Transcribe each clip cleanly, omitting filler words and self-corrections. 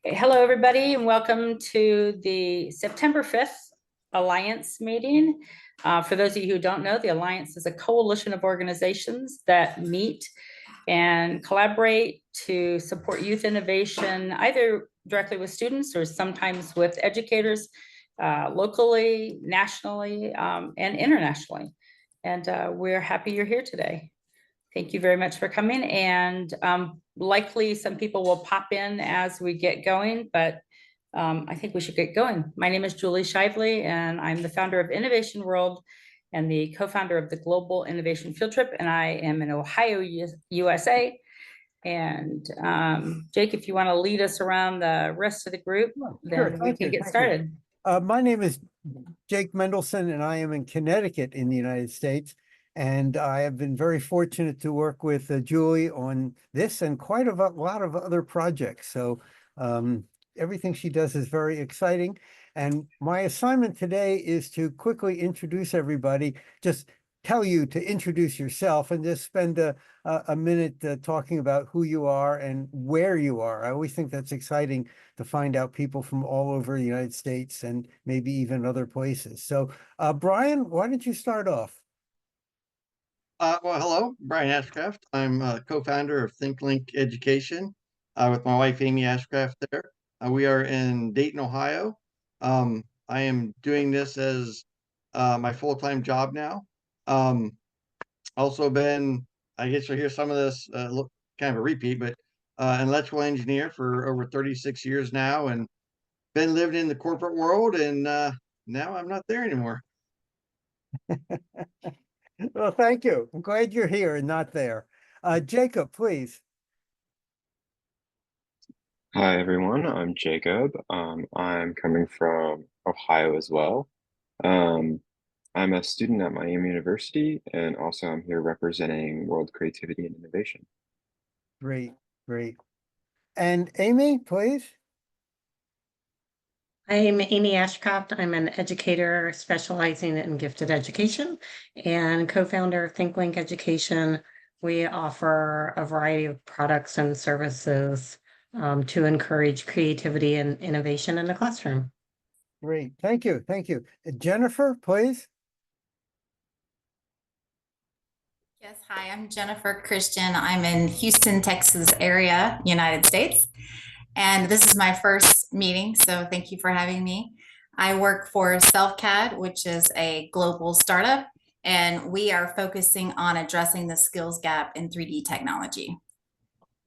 Hello, everybody, and welcome to the September 5th Alliance meeting. For those of you who don't know, the Alliance is a coalition of organizations that meet and collaborate to support youth innovation, either directly with students or sometimes with educators, locally, nationally, and internationally. And we're happy you're here today. Thank you very much for coming, and likely some people will pop in as we get going, but I think we should get going. My name is Julie Shively, and I'm the founder of Innovation World and the co-founder of the Global Innovation Field Trip, and I am in Ohio, USA. And Jake, if you want to lead us around the rest of the group, then we can get started. My name is Jake Mendelson, and I am in Connecticut in the United States. And I have been very fortunate to work with Julie on this and quite a lot of other projects. So everything she does is very exciting. And my assignment today is to quickly introduce everybody, just tell you to introduce yourself and just spend a minute talking about who you are and where you are. I always think that's exciting to find out people from all over the United States and maybe even other places. So Brian, why don't you start off? Well, hello, Brian Ashcraft. I'm a co-founder of ThinkLink Education with my wife, Amy Ashcraft there. We are in Dayton, Ohio. I am doing this as my full-time job now. Also been, I guess you'll hear some of this, kind of a repeat, but an electrical engineer for over 36 years now, and been living in the corporate world, and now I'm not there anymore. Well, thank you. I'm glad you're here and not there. Jacob, please. Hi, everyone. I'm Jacob. I'm coming from Ohio as well. I'm a student at Miami University, and also I'm here representing World Creativity and Innovation. Great, great. And Amy, please. I'm Amy Ashcraft. I'm an educator specializing in gifted education and co-founder of ThinkLink Education. We offer a variety of products and services to encourage creativity and innovation in the classroom. Great. Thank you. Thank you. Jennifer, please. Yes, hi, I'm Jennifer Christian. I'm in Houston, Texas area, United States. And this is my first meeting, so thank you for having me. I work for SelfCAD, which is a global startup, and we are focusing on addressing the skills gap in 3D technology.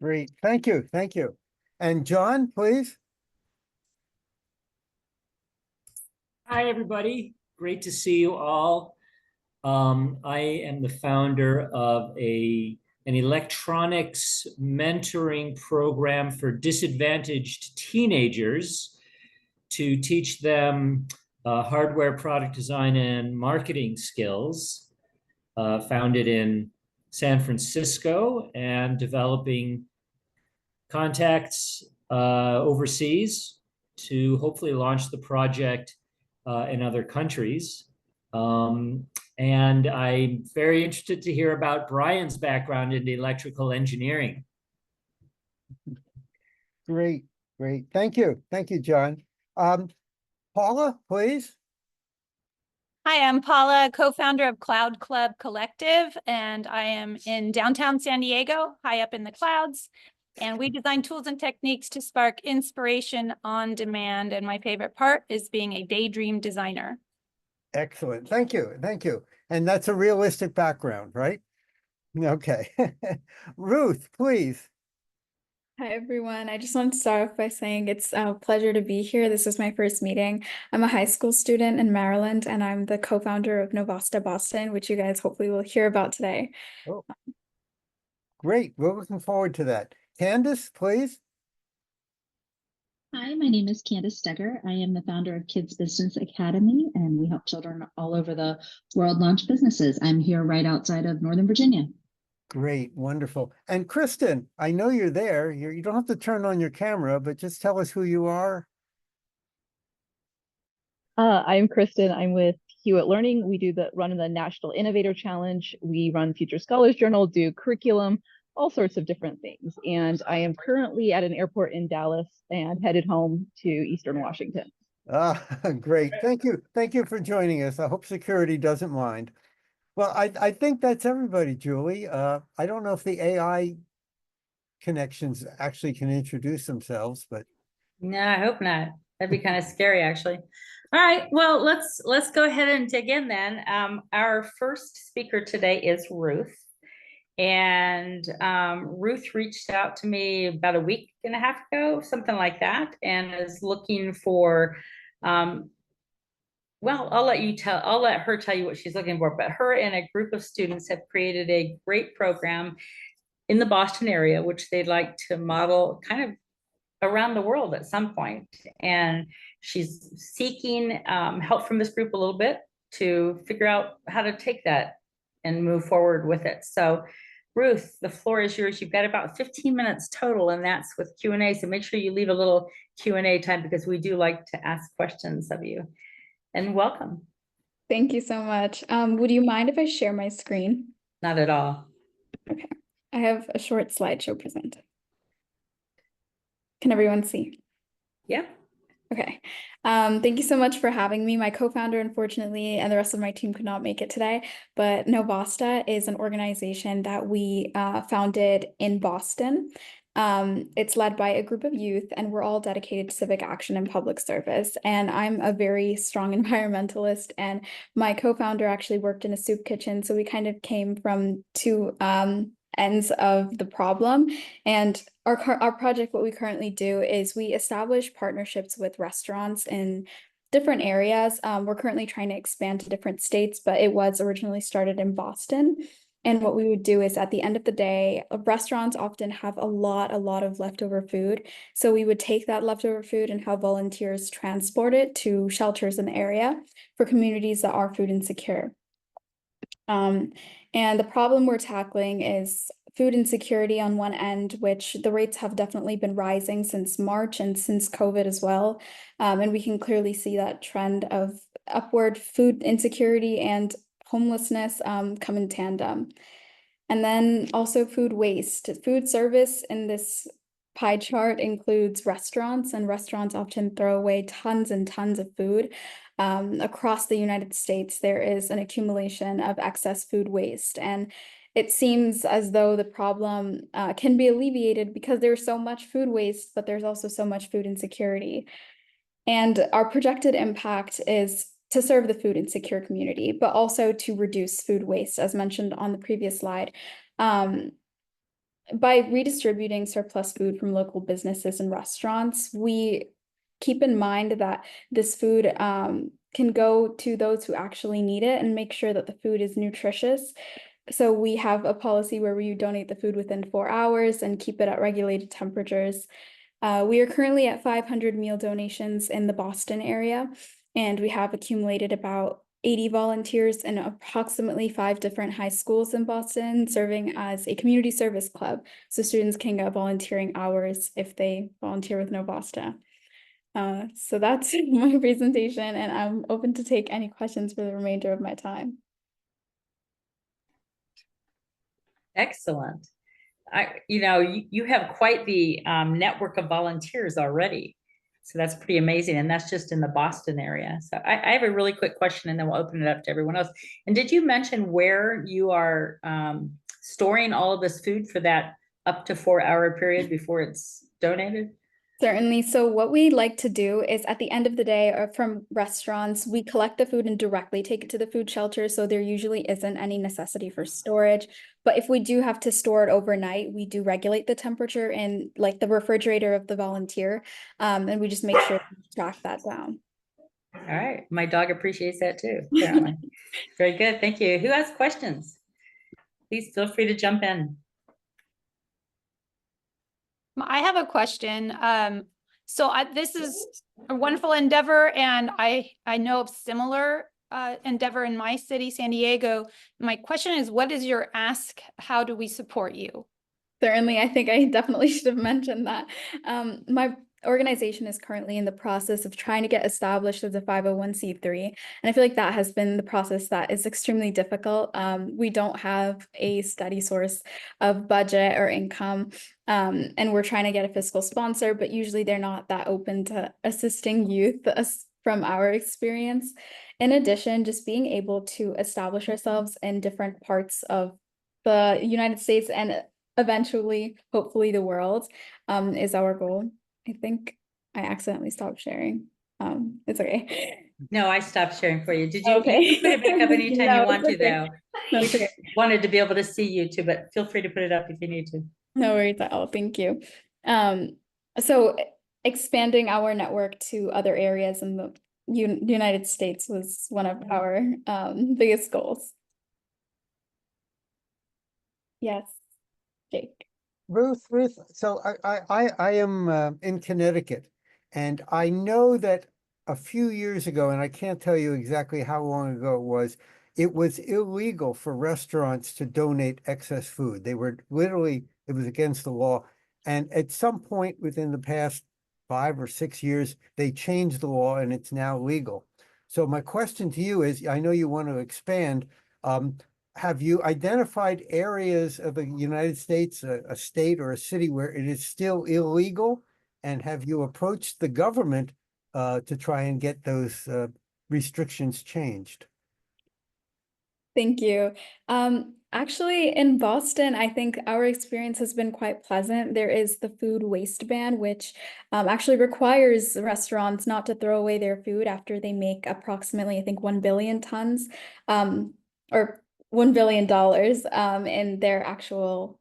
Great. Thank you. Thank you. And John, please. Hi, everybody. Great to see you all. I am the founder of an electronics mentoring program for disadvantaged teenagers to teach them hardware product design and marketing skills, founded in San Francisco, and developing contacts overseas to hopefully launch the project in other countries. And I'm very interested to hear about Brian's background in electrical engineering. Great, great. Thank you. Thank you, John. Paula, please. Hi, I'm Paula, co-founder of Cloud Club Collective, and I am in downtown San Diego, high up in the clouds. And we design tools and techniques to spark inspiration on demand. And my favorite part is being a daydream designer. Excellent. Thank you. Thank you. And that's a realistic background, right? Okay. Ruth, please. Hi, everyone. I just want to start off by saying it's a pleasure to be here. This is my first meeting. I'm a high school student in Maryland, and I'm the co-founder of Novasta Boston, which you guys hopefully will hear about today. Oh, great. We're looking forward to that. Candace, please. Hi, my name is Candace Steger. I am the founder of Kids Business Academy, and we help children all over the world launch businesses. I'm here right outside of Northern Virginia. Great, wonderful. And Kristen, I know you're there. You don't have to turn on your camera, but just tell us who you are. I'm Kristen. I'm with Hewitt Learning. We run the National Innovator Challenge. We run Future Scholars Journal, do curriculum, all sorts of different things. And I am currently at an airport in Dallas and headed home to Eastern Washington. Ah, great. Thank you. Thank you for joining us. I hope security doesn't mind. Well, I think that's everybody, Julie. I don't know if the AI connections actually can introduce themselves, but No, I hope not. That'd be kind of scary, actually. All right, well, let's go ahead and dig in then. Our first speaker today is Ruth. And Ruth reached out to me about a week and a half ago, something like that, and is looking for, well, I'll let her tell you what she's looking for, but her and a group of students have created a great program in the Boston area, which they'd like to model kind of around the world at some point. And she's seeking help from this group a little bit to figure out how to take that and move forward with it. So Ruth, the floor is yours. You've got about 15 minutes total, and that's with Q&A. So make sure you leave a little Q&A time because we do like to ask questions of you. And welcome. Thank you so much. Would you mind if I share my screen? Not at all. Okay. I have a short slideshow presented. Can everyone see? Yeah. Okay. Thank you so much for having me. My co-founder, unfortunately, and the rest of my team could not make it today, but Novasta is an organization that we founded in Boston. It's led by a group of youth, and we're all dedicated to civic action and public service. And I'm a very strong environmentalist, and my co-founder actually worked in a soup kitchen. So we kind of came from two ends of the problem. And our project, what we currently do is we establish partnerships with restaurants in different areas. We're currently trying to expand to different states, but it was originally started in Boston. And what we would do is at the end of the day, restaurants often have a lot of leftover food. So we would take that leftover food and have volunteers transport it to shelters in the area for communities that are food insecure. And the problem we're tackling is food insecurity on one end, which the rates have definitely been rising since March and since COVID as well. And we can clearly see that trend of upward food insecurity and homelessness come in tandem. And then also food waste. Food service in this pie chart includes restaurants, and restaurants often throw away tons and tons of food. Across the United States, there is an accumulation of excess food waste, and it seems as though the problem can be alleviated because there's so much food waste, but there's also so much food insecurity. And our projected impact is to serve the food insecure community, but also to reduce food waste, as mentioned on the previous slide. By redistributing surplus food from local businesses and restaurants, we keep in mind that this food can go to those who actually need it and make sure that the food is nutritious. So we have a policy where we donate the food within 4 hours and keep it at regulated temperatures. We are currently at 500 meal donations in the Boston area, and we have accumulated about 80 volunteers in approximately 5 different high schools in Boston, serving as a community service club. So students can get volunteering hours if they volunteer with Novasta. So that's my presentation, and I'm open to take any questions for the remainder of my time. Excellent. You have quite the network of volunteers already. So that's pretty amazing. And that's just in the Boston area. So I have a really quick question, and then we'll open it up to everyone else. And did you mention where you are storing all of this food for that up to 4-hour period before it's donated? Certainly. So what we like to do is at the end of the day, or from restaurants, we collect the food and directly take it to the food shelter. So there usually isn't any necessity for storage. But if we do have to store it overnight, we do regulate the temperature in like the refrigerator of the volunteer. And we just make sure to track that down. All right. My dog appreciates that too, apparently. Very good. Thank you. Who has questions? Please feel free to jump in. I have a question. This is a wonderful endeavor, and I know of similar endeavor in my city, San Diego. My question is, what is your ask? How do we support you? Certainly, I think I definitely should have mentioned that. organization is currently in the process of trying to get established as a 501(c)(3), and I feel like that has been the process that is extremely difficult. We don't have a steady source of budget or income, and we're trying to get a fiscal sponsor, but usually they're not that open to assisting youth from our experience. In addition, just being able to establish ourselves in different parts of the United States and eventually, hopefully, the world is our goal. I think I accidentally stopped sharing. It's okay. No, I stopped sharing for you. Did you? Okay. You can put it back up anytime No, you want it's to, okay. though. No, We it's okay. wanted to be able to see you too, but feel free to put it up if you need to. No worries at all. Thank you. So expanding our network to other areas in the United States was one of our biggest goals. Yes, Jake. Ruth, so I am in Connecticut, and I know that a few years ago, and I can't tell you exactly how long ago it was illegal for restaurants to donate excess food. They were literally, it was against the law. And at some point within the past 5 or 6 years, they changed the law and it's now legal. So my question to you is, I know you want to expand, have you identified areas of the United States, a state or a city where it is still illegal? And have you approached the government to try and get those restrictions changed? Thank you. Actually, in Boston, I think our experience has been quite pleasant. There is the food waste ban, which actually requires restaurants not to throw away their food after they make approximately, I think, 1 billion tons, or $1 billion in their actual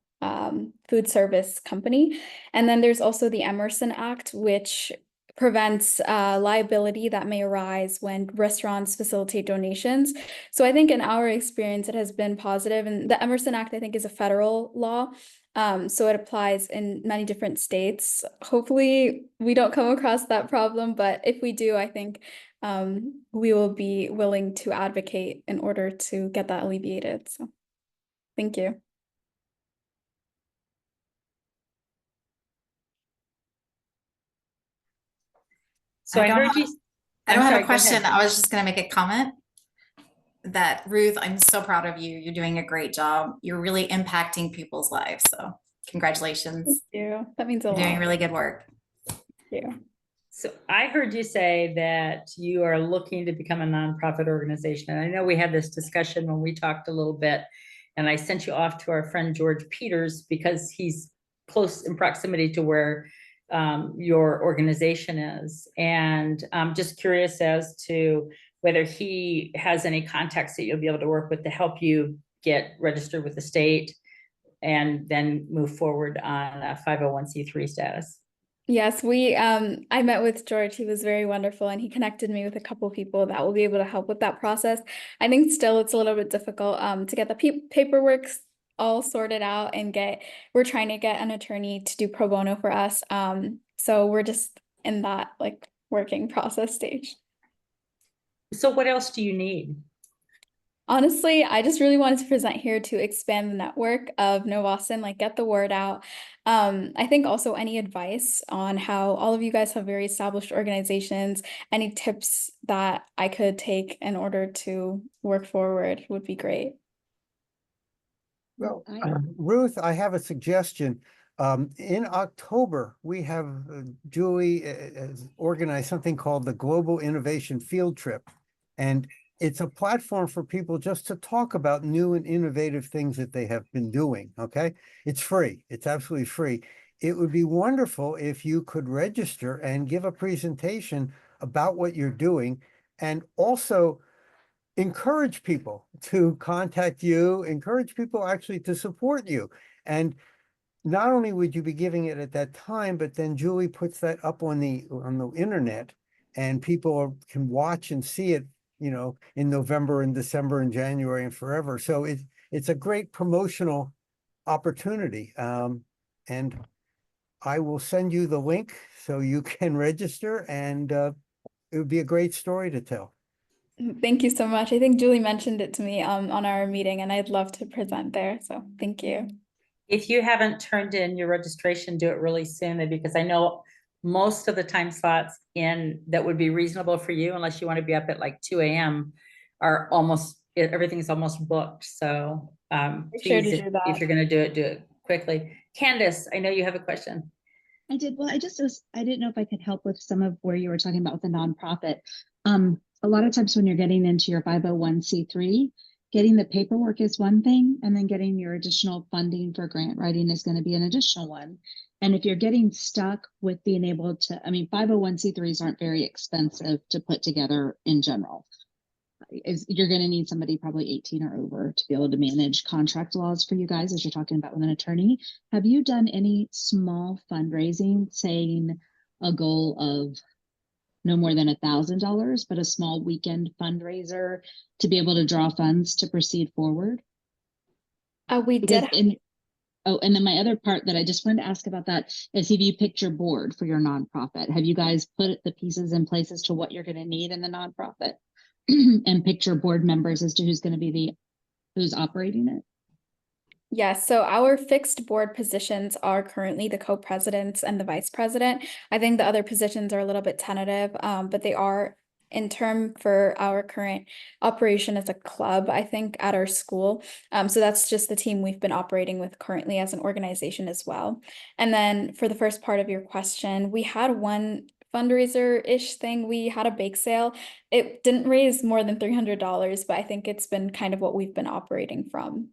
food service company. And then there's also the Emerson Act, which prevents liability that may arise when restaurants facilitate donations. So I think in our experience, it has been positive. And the Emerson Act, I think, is a federal law. So it applies in many different states. Hopefully we don't come across that problem, but if we do, I think we will be willing to advocate in order to get that alleviated. So thank you. So I heard you. I I'm don't have sorry, a go ahead. question. I was just going to make a comment that Ruth, I'm so proud of you. You're doing a great job. You're really impacting people's lives. So congratulations. Thank you. That means a You're lot. doing really good work. Thank you. So I heard you say that you are looking to become a nonprofit organization. And I know we had this discussion when we talked a little bit, and I sent you off to our friend George Peters because he's close in proximity to where your organization is. And I'm just curious as to whether he has any contacts that you'll be able to work with to help you get registered with the state and then move forward on a 501(c)(3) status. Yes, I met with George. He was very wonderful, and he connected me with a couple people that will be able to help with that process. I think still it's a little bit difficult to get the paperwork all sorted out and we're trying to get an attorney to do pro bono for us. So we're just in that like working process stage. So what else do you need? Honestly, I just really wanted to present here to expand the network of Know Boston, like get the word out. I think also any advice on how all of you guys have very established organizations, any tips that I could take in order to work forward would be great. Well, Ruth, I have a suggestion. In October, we have Julie has organized something called the Global Innovation Field Trip. And it's a platform for people just to talk about new and innovative things that they have been doing, okay? It's free. It's absolutely free. It would be wonderful if you could register and give a presentation about what you're doing, and also encourage people to contact you, encourage people actually to support you. And not only would you be giving it at that time, but then Julie puts that up on the internet, and people can watch and see it, you know, in November and December and January and forever. So it's a great promotional opportunity. And I will send you the link so you can register, and it would be a great story to tell. Thank you so much. I think Julie mentioned it to me on our meeting, and I'd love to present there. So thank you. If you haven't turned in your registration, do it really soon, because I know most of the time slots in that would be reasonable for you, unless you want to be up at like 2 a.m. are almost, everything's almost booked. So Make sure please, to do that. if you're going to do it quickly. Candace, I know you have a question. I did. Well, I didn't know if I could help with some of where you were talking about with the nonprofit. A lot of times when you're getting into your 501c3, getting the paperwork is one thing, and then getting your additional funding for grant writing is going to be an additional one. And if you're getting stuck with being able to, 501c3s aren't very expensive to put together in general. You're going to need somebody probably 18 or over to be able to manage contract laws for you guys, as you're talking about with an attorney. Have you done any small fundraising, saying a goal of no more than $1,000, but a small weekend fundraiser to be able to draw funds to proceed forward? We did. And then my other part that I just wanted to ask about that is, if you picked your board for your nonprofit, have you guys put the pieces in place as to what you're going to need in the nonprofit? And pick your board members as to who's going to be who's operating it? Yes, so our fixed board positions are currently the co-presidents and the vice president. I think the other positions are a little bit tentative, but they are in term for our current operation as a club, I think, at our school. So that's just the team we've been operating with currently as an organization as well. And then for the first part of your question, we had one fundraiser-ish thing. We had a bake sale. It didn't raise more than $300, but I think it's been kind of what we've been operating from.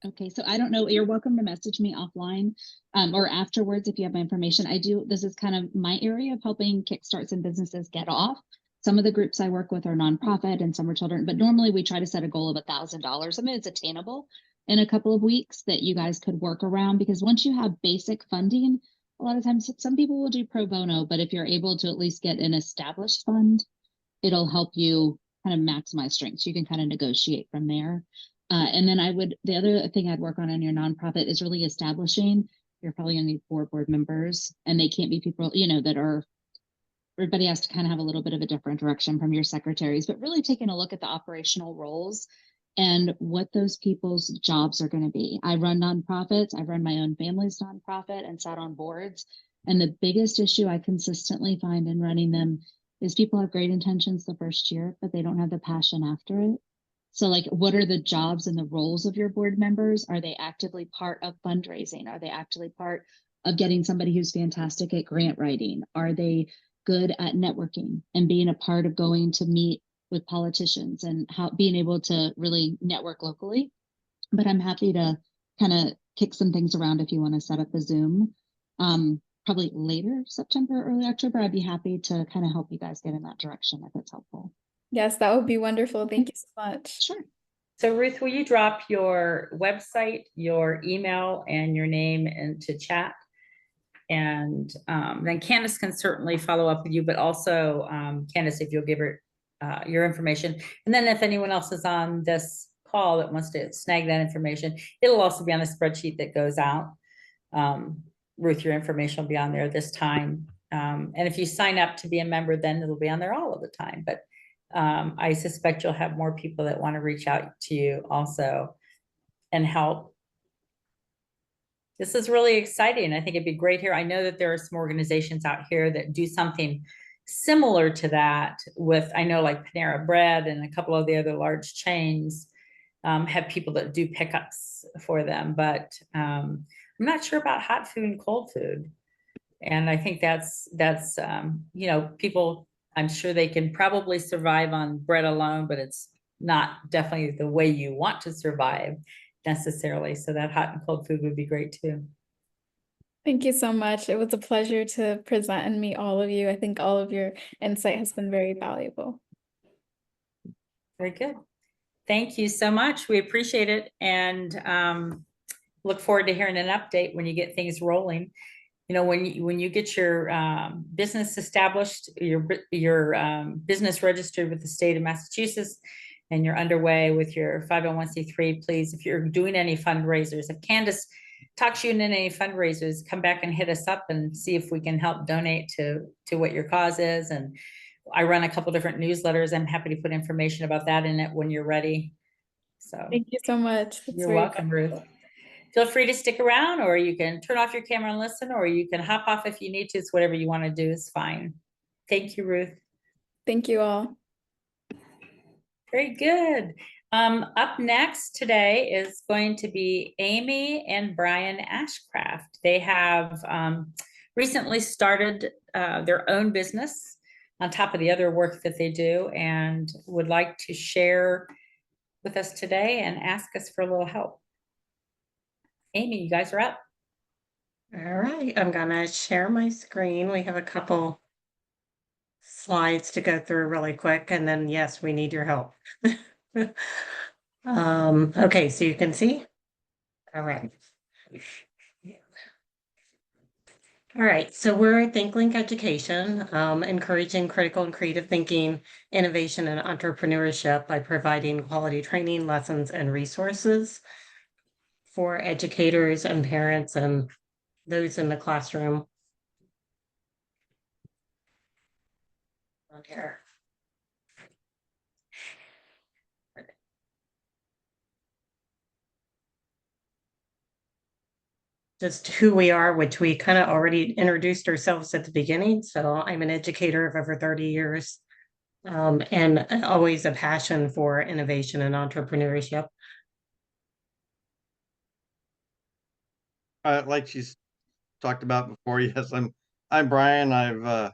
Okay, so I don't know, you're welcome to message me offline or afterwards if you have my information. This is kind of my area of helping kickstarts and businesses get off. Some of the groups I work with are nonprofit and some are children, but normally we try to set a goal of $1,000. It's attainable in a couple of weeks that you guys could work around, because once you have basic funding, a lot of times some people will do pro bono, but if you're able to at least get an established fund, it'll help you kind of maximize strengths. You can kind of negotiate from there. And then the other thing I'd work on your nonprofit is really establishing, you're probably gonna need 4 board members, and they can't be people, everybody has to kind of have a little bit of a different direction from your secretaries, but really taking a look at the operational roles and what those people's jobs are going to be. I run nonprofits. I run my own family's nonprofit and sat on boards. And the biggest issue I consistently find in running them is people have great intentions the first year, but they don't have the passion after it. So like, what are the jobs and the roles of your board members? Are they actively part of fundraising? Are they actually part of getting somebody who's fantastic at grant writing? Are they good at networking and being a part of going to meet with politicians and being able to really network locally? But I'm happy to kind of kick some things around if you want to set up a Zoom. Probably later September, early October, I'd be happy to kind of help you guys get in that direction if it's helpful. Yes, that would be wonderful. Thank you so much. Sure. So Ruth, will you drop your website, your email, and your name into chat? And then Candace can certainly follow up with you, but also Candace, if you'll give her your information. And then if anyone else is on this call that wants to snag that information, it'll also be on the spreadsheet that goes out. Ruth, your information will be on there this time. And if you sign up to be a member, then it'll be on there all of the time. But I suspect you'll have more people that want to reach out to you also and help. This is really exciting. I think it'd be great here. I know that there are some organizations out here that do something similar to that with, I know like Panera Bread and a couple of the other large chains have people that do pickups for them, but I'm not sure about hot food and cold food. And I think that's people, I'm sure they can probably survive on bread alone, but it's not definitely the way you want to survive necessarily. So that hot and cold food would be great too. Thank you so much. It was a pleasure to present and meet all of you. I think all of your insight has been very valuable. Very good. Thank you so much. We appreciate it and look forward to hearing an update when you get things rolling. You know, when you get your business established, your business registered with the state of Massachusetts, and you're underway with your 501c3, please, if you're doing any fundraisers, if Candace talks you into any fundraisers, come back and hit us up and see if we can help donate to what your cause is. And I run a couple different newsletters. I'm happy to put information about that in it when you're ready. So thank you so much. you're welcome, Ruth. feel free to stick around, or you can turn off your camera and listen, or you can hop off if you need to. It's whatever you want to do is fine. Thank you, Ruth. Thank you all. Very good. Up next today is going to be Amy and Brian Ashcraft. They have recently started their own business on top of the other work that they do, and would like to share with us today and ask us for a little help. Amy, you guys are up. All right, I'm gonna share my screen. We have a couple slides to go through really quick, and then yes, we need your help. Okay, so you can see. All right. All right, so we're at ThinkLink Education, encouraging critical and creative thinking, innovation, and entrepreneurship by providing quality training, lessons, and resources for educators and parents and those in the classroom. On here. Just who we are, which we kind of already introduced ourselves at the beginning. So I'm an educator of over 30 years, and always a passion for innovation and entrepreneurship. Like she's talked about before, yes, I'm Brian. I've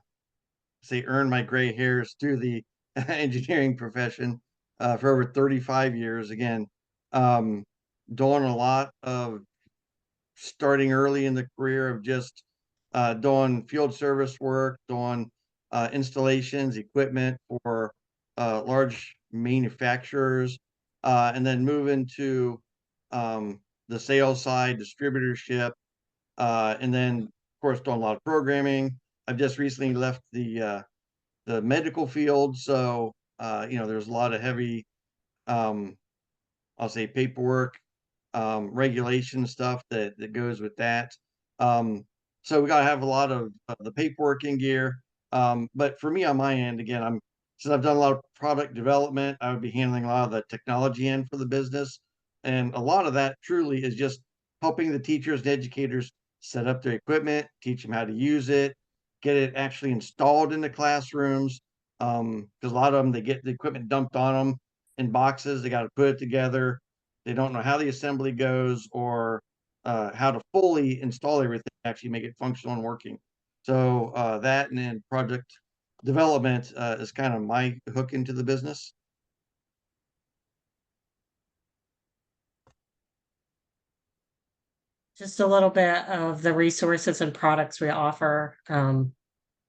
earned my gray hairs through the engineering profession for over 35 years. Again, doing a lot of starting early in the career of just doing field service work, doing installations, equipment for large manufacturers, and then moving to the sales side, distributorship, and then of course doing a lot of programming. I've just recently left the medical field, so there's a lot of heavy, I'll say, paperwork, regulation stuff that goes with that. So we got to have a lot of the paperwork in gear. But for me on my end, again, since I've done a lot of product development, I would be handling a lot of the technology end for the business. And a lot of that truly is just helping the teachers and educators set up their equipment, teach them how to use it, get it actually installed in the classrooms. Because a lot of them, they get the equipment dumped on them in boxes, they got to put it together. They don't know how the assembly goes or how to fully install everything, actually make it functional and working. So that and then project development is kind of my hook into the business. Just a little bit of the resources and products we offer,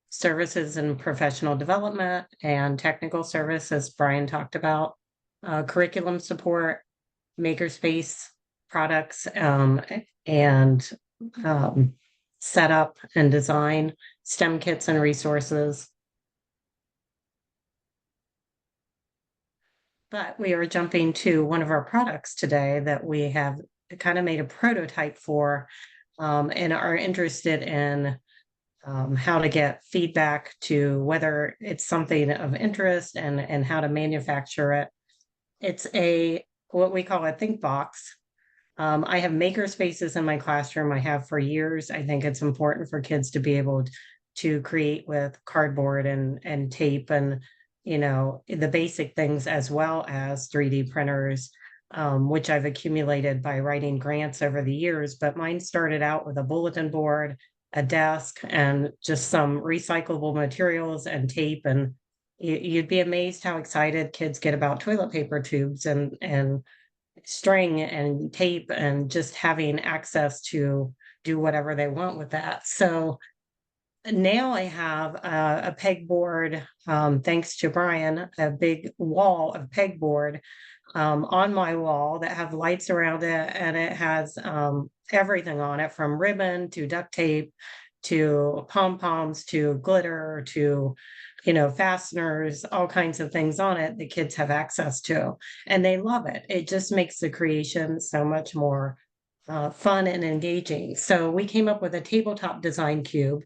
services and professional development and technical services Brian talked about, curriculum support, makerspace products, and setup and design, STEM kits and resources. But we are jumping to one of our products today that we have kind of made a prototype for, and are interested in how to get feedback to whether it's something of interest and how to manufacture it. It's what we call a think box. I have maker spaces in my classroom. I have for years. I think it's important for kids to be able to create with cardboard and tape and, the basic things, as well as 3D printers, which I've accumulated by writing grants over the years. But mine started out with a bulletin board, a desk, and just some recyclable materials and tape. And you'd be amazed how excited kids get about toilet paper tubes and string and tape, and just having access to do whatever they want with that. So now I have a pegboard, thanks to Brian, a big wall of pegboard on my wall that have lights around it, and it has everything on it, from ribbon to duct tape to pom-poms to glitter to fasteners, all kinds of things on it the kids have access to, and they love it. It just makes the creation so much more fun and engaging. So we came up with a tabletop design cube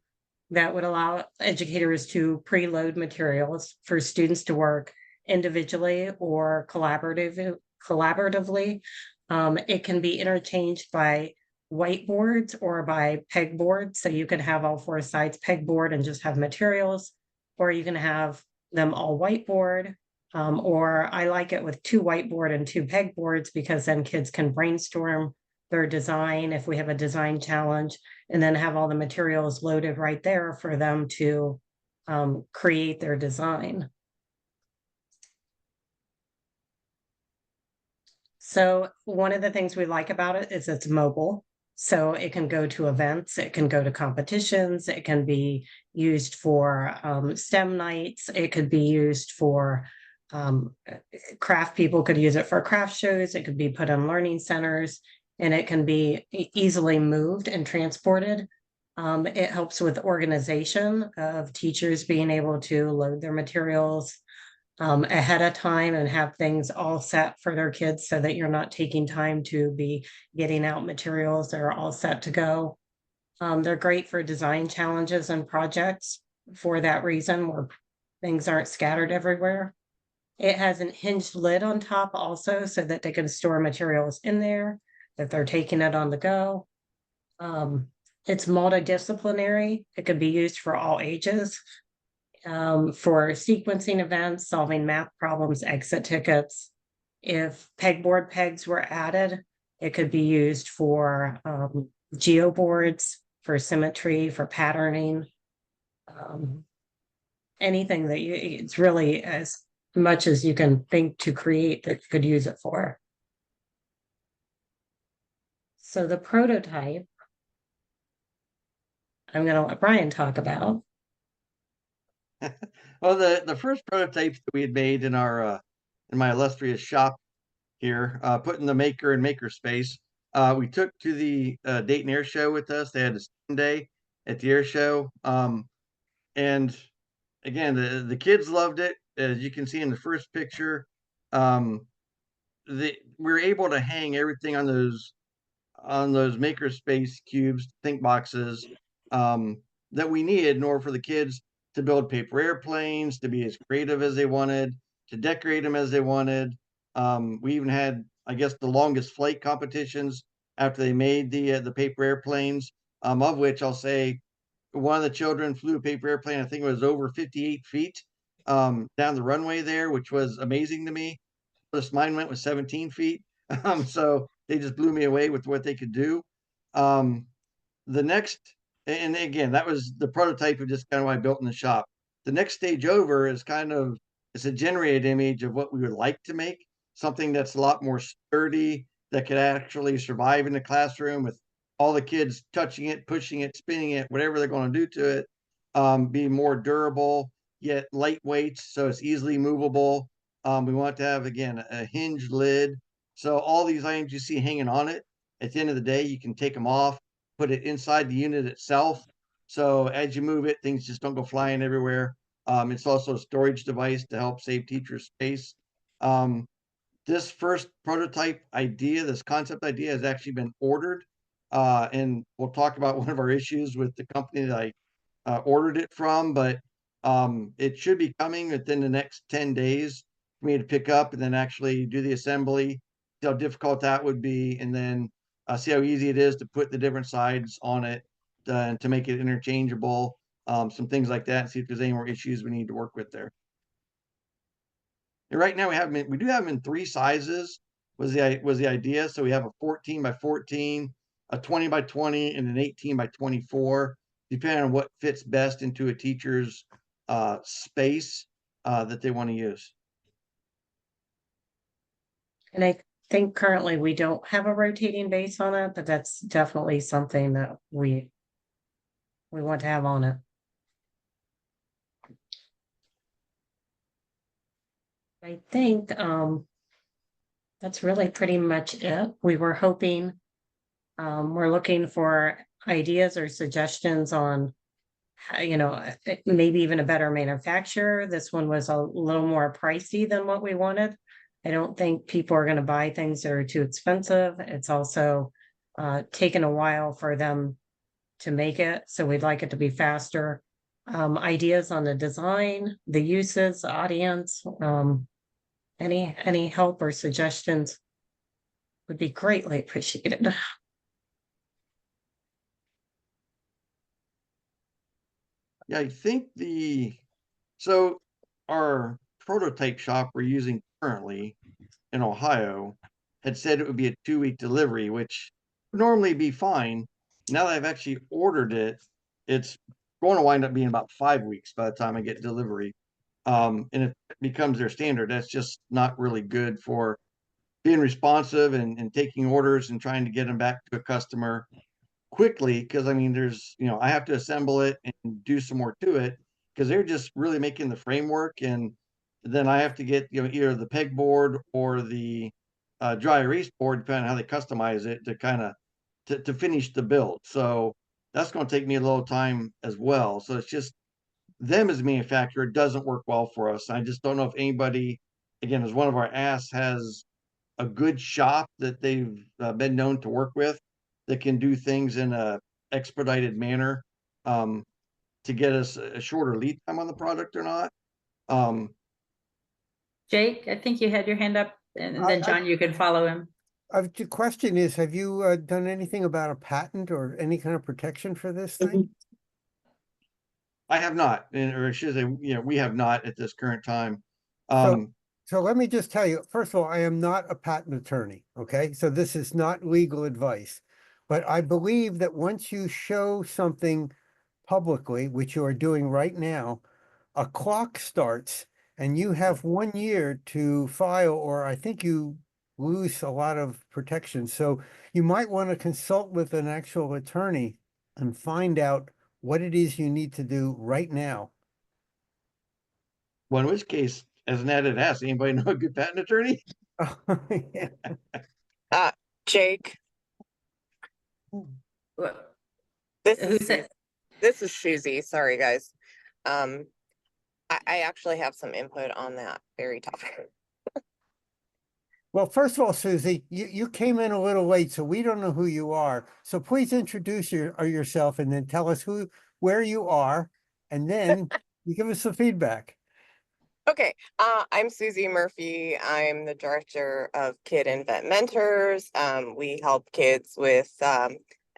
that would allow educators to preload materials for students to work individually or collaboratively It can be interchanged by whiteboards or by pegboards. So you could have all four sides pegboard and just have materials, or you can have them all whiteboard. Or I like it with 2 whiteboard and 2 pegboards, because then kids can brainstorm their design if we have a design challenge, and then have all the materials loaded right there for them to create their design. So one of the things we like about it is it's mobile. So it can go to events, it can go to competitions, it can be used for STEM nights, it could be used for craft people could use it for craft shows, it could be put in learning centers, and it can be easily moved and transported. It helps with organization of teachers being able to load their materials ahead of time and have things all set for their kids, so that you're not taking time to be getting out materials that are all set to go. They're great for design challenges and projects for that reason, where things aren't scattered everywhere. It has an hinged lid on top also, so that they can store materials in there if they're taking it on the go. It's multidisciplinary. It can be used for all ages. For sequencing events, solving math problems, exit tickets. If pegboard pegs were added, it could be used for geoboards, for symmetry, for patterning. Anything that it's really as much as you can think to create that you could use it for. So the prototype, I'm going to let Brian talk about. Well, the first prototypes that we had made in our in my illustrious shop here, put in the maker and makerspace, we took to the Dayton Air Show with us. They had a STEM day at the air show, and again, the kids loved it. As you can see in the first picture, we were able to hang everything on those makerspace cubes, think boxes, that we needed in order for the kids to build paper airplanes, to be as creative as they wanted, to decorate them as they wanted. We even had, I guess, the longest flight competitions after they made the paper airplanes, of which I'll say one of the children flew a paper airplane. I think it was over 58 feet down the runway there, which was amazing to me. This mine went with 17 feet. So they just blew me away with what they could do. The next, and again, that was the prototype of just kind of what I built in the shop. The next stage over is it's a generated image of what we would like to make, something that's a lot more sturdy, that could actually survive in the classroom with all the kids touching it, pushing it, spinning it, whatever they're going to do to it, be more durable, yet lightweight, so it's easily movable. We want to have, again, a hinged lid. So all these items you see hanging on it, at the end of the day, you can take them off, put it inside the unit itself. So as you move it, things just don't go flying everywhere. It's also a storage device to help save teachers space. This first prototype idea, this concept idea, has actually been ordered. And we'll talk about one of our issues with the company that I ordered it from, but it should be coming within the next 10 days for me to pick up and then actually do the assembly, see how difficult that would be, and then see how easy it is to put the different sides on it and to make it interchangeable, some things like that, and see if there's any more issues we need to work with there. And right now we do have them in 3 sizes was the idea. So we have a 14 by 14, a 20 by 20, and an 18 by 24, depending on what fits best into a teacher's space that they want to use. And I think currently we don't have a rotating base on it, but that's definitely something that we want to have on it. I think that's really pretty much it. We were hoping, we're looking for ideas or suggestions on, maybe even a better manufacturer. This one was a little more pricey than what we wanted. I don't think people are going to buy things that are too expensive. It's also taken a while for them to make it, so we'd like it to be faster. Ideas on the design, the uses, the audience, any help or suggestions? would be greatly appreciated. Yeah, I think so our prototype shop we're using currently in Ohio had said it would be a 2-week delivery, which would normally be fine. Now that I've actually ordered it, it's going to wind up being about 5 weeks by the time I get delivery. And it becomes their standard. That's just not really good for being responsive and taking orders and trying to get them back to a customer quickly. Cause I mean, I have to assemble it and do some more to it because they're just really making the framework. And then I have to get, either the pegboard or the dry erase board, depending on how they customize it to kind of to finish the build. So that's going to take me a little time as well. So it's just them as a manufacturer doesn't work well for us. I just don't know if anybody, again, as one of our asks, has a good shop that they've been known to work with that can do things in a expedited manner to get us a shorter lead time on the product or not. Jake, I think you had your hand up, and then I- John, you can follow him. The question is, have you done anything about a patent or any kind of protection for this thing? I have not, or I should say, we have not at this current time. So let me just tell you, first of all, I am not a patent attorney, okay? So this is not legal advice. But I believe that once you show something publicly, which you are doing right now, a clock starts and you have 1 year to file, or I think you lose a lot of protection. So you might want to consult with an actual attorney and find out what it is you need to do right now. Well, in which case, as an added ask, anybody know a good patent attorney? Yeah. Jake, What- this Who is said, this is Susie. Sorry, guys. I actually have some input on that very topic. Well, first of all, Susie, you came in a little late, so we don't know who you are. So please introduce yourself and then tell us where you are, and then you give us some feedback. Okay, I'm Susie Murphy. I'm the director of Kid and Vet Mentors. We help kids with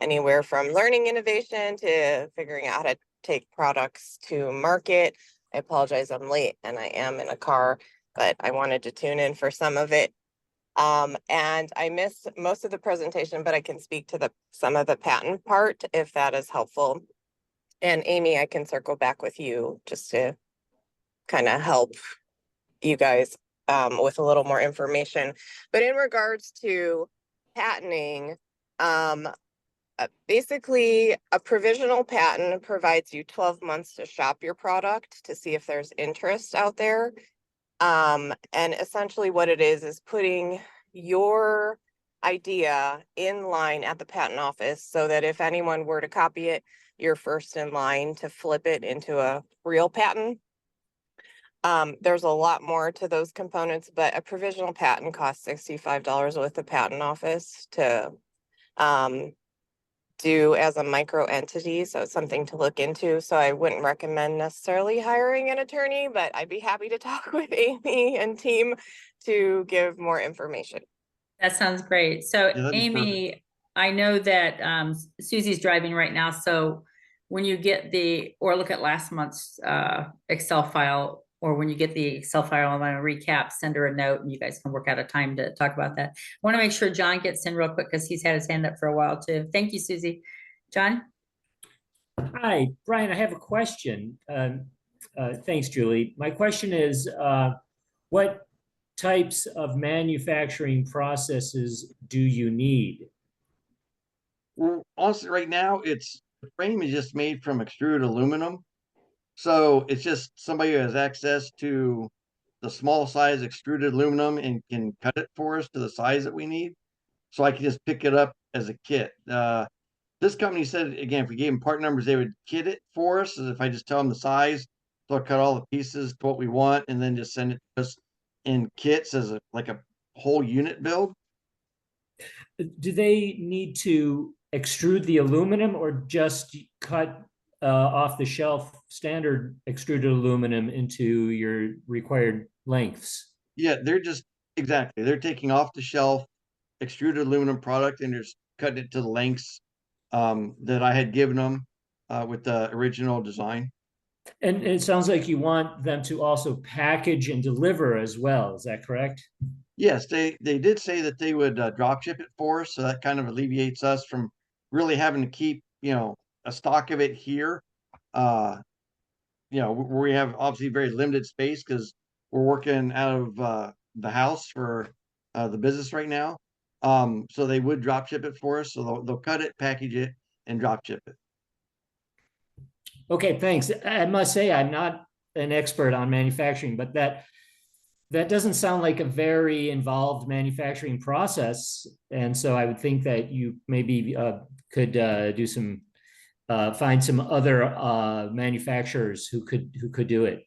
anywhere from learning innovation to figuring out how to take products to market. I apologize, I'm late and I am in a car, but I wanted to tune in for some of it. And I missed most of the presentation, but I can speak to some of the patent part if that is helpful. And Amy, I can circle back with you just to kind of help you guys with a little more information. But in regards to patenting, basically a provisional patent provides you 12 months to shop your product to see if there's interest out there. And essentially what it is putting your idea in line at the patent office so that if anyone were to copy it, you're first in line to flip it into a real patent. There's a lot more to those components, but a provisional patent costs $65 with the patent office to do as a micro entity. So it's something to look into. So I wouldn't recommend necessarily hiring an attorney, but I'd be happy to talk with Amy and team to give more information. that sounds great. So Yeah, that'd be Amy, I know that Susie's driving right now, so when you get or look at last month's Excel file, or when you get the Excel file on a recap, send her a note and you guys can work out a time to talk about that. I want to make sure John gets in real quick because he's had his hand up for a while too. Thank you, Susie. John? Hi, Brian, I have a question. Thanks, Julie. My question is, what types of manufacturing processes do you need? Well, honestly, right now, the frame is just made from extruded aluminum. So it's just somebody who has access to the small size extruded aluminum and can cut it for us to the size that we need. So I can just pick it up as a kit. This company said, again, if we gave them part numbers, they would kit it for us. As if I just tell them the size, they'll cut all the pieces to what we want and then just send it to us in kits as like a whole unit build. Do they need to extrude the aluminum or just cut off the shelf standard extruded aluminum into your required lengths? Yeah, they're taking off the shelf extruded aluminum product and just cutting it to the lengths that I had given them with the original design. And it sounds like you want them to also package and deliver as well. Is that correct? Yes, they did say that they would drop ship it for us, so that kind of alleviates us from really having to keep, you know, a stock of it here. You know, we have obviously very limited space because we're working out of the house for the business right now. So they would drop ship it for us. So they'll cut it, package it, and drop ship it. Okay, thanks. I must say I'm not an expert on manufacturing, but that doesn't sound like a very involved manufacturing process. And so I would think that you maybe could do some find some other manufacturers who could do it.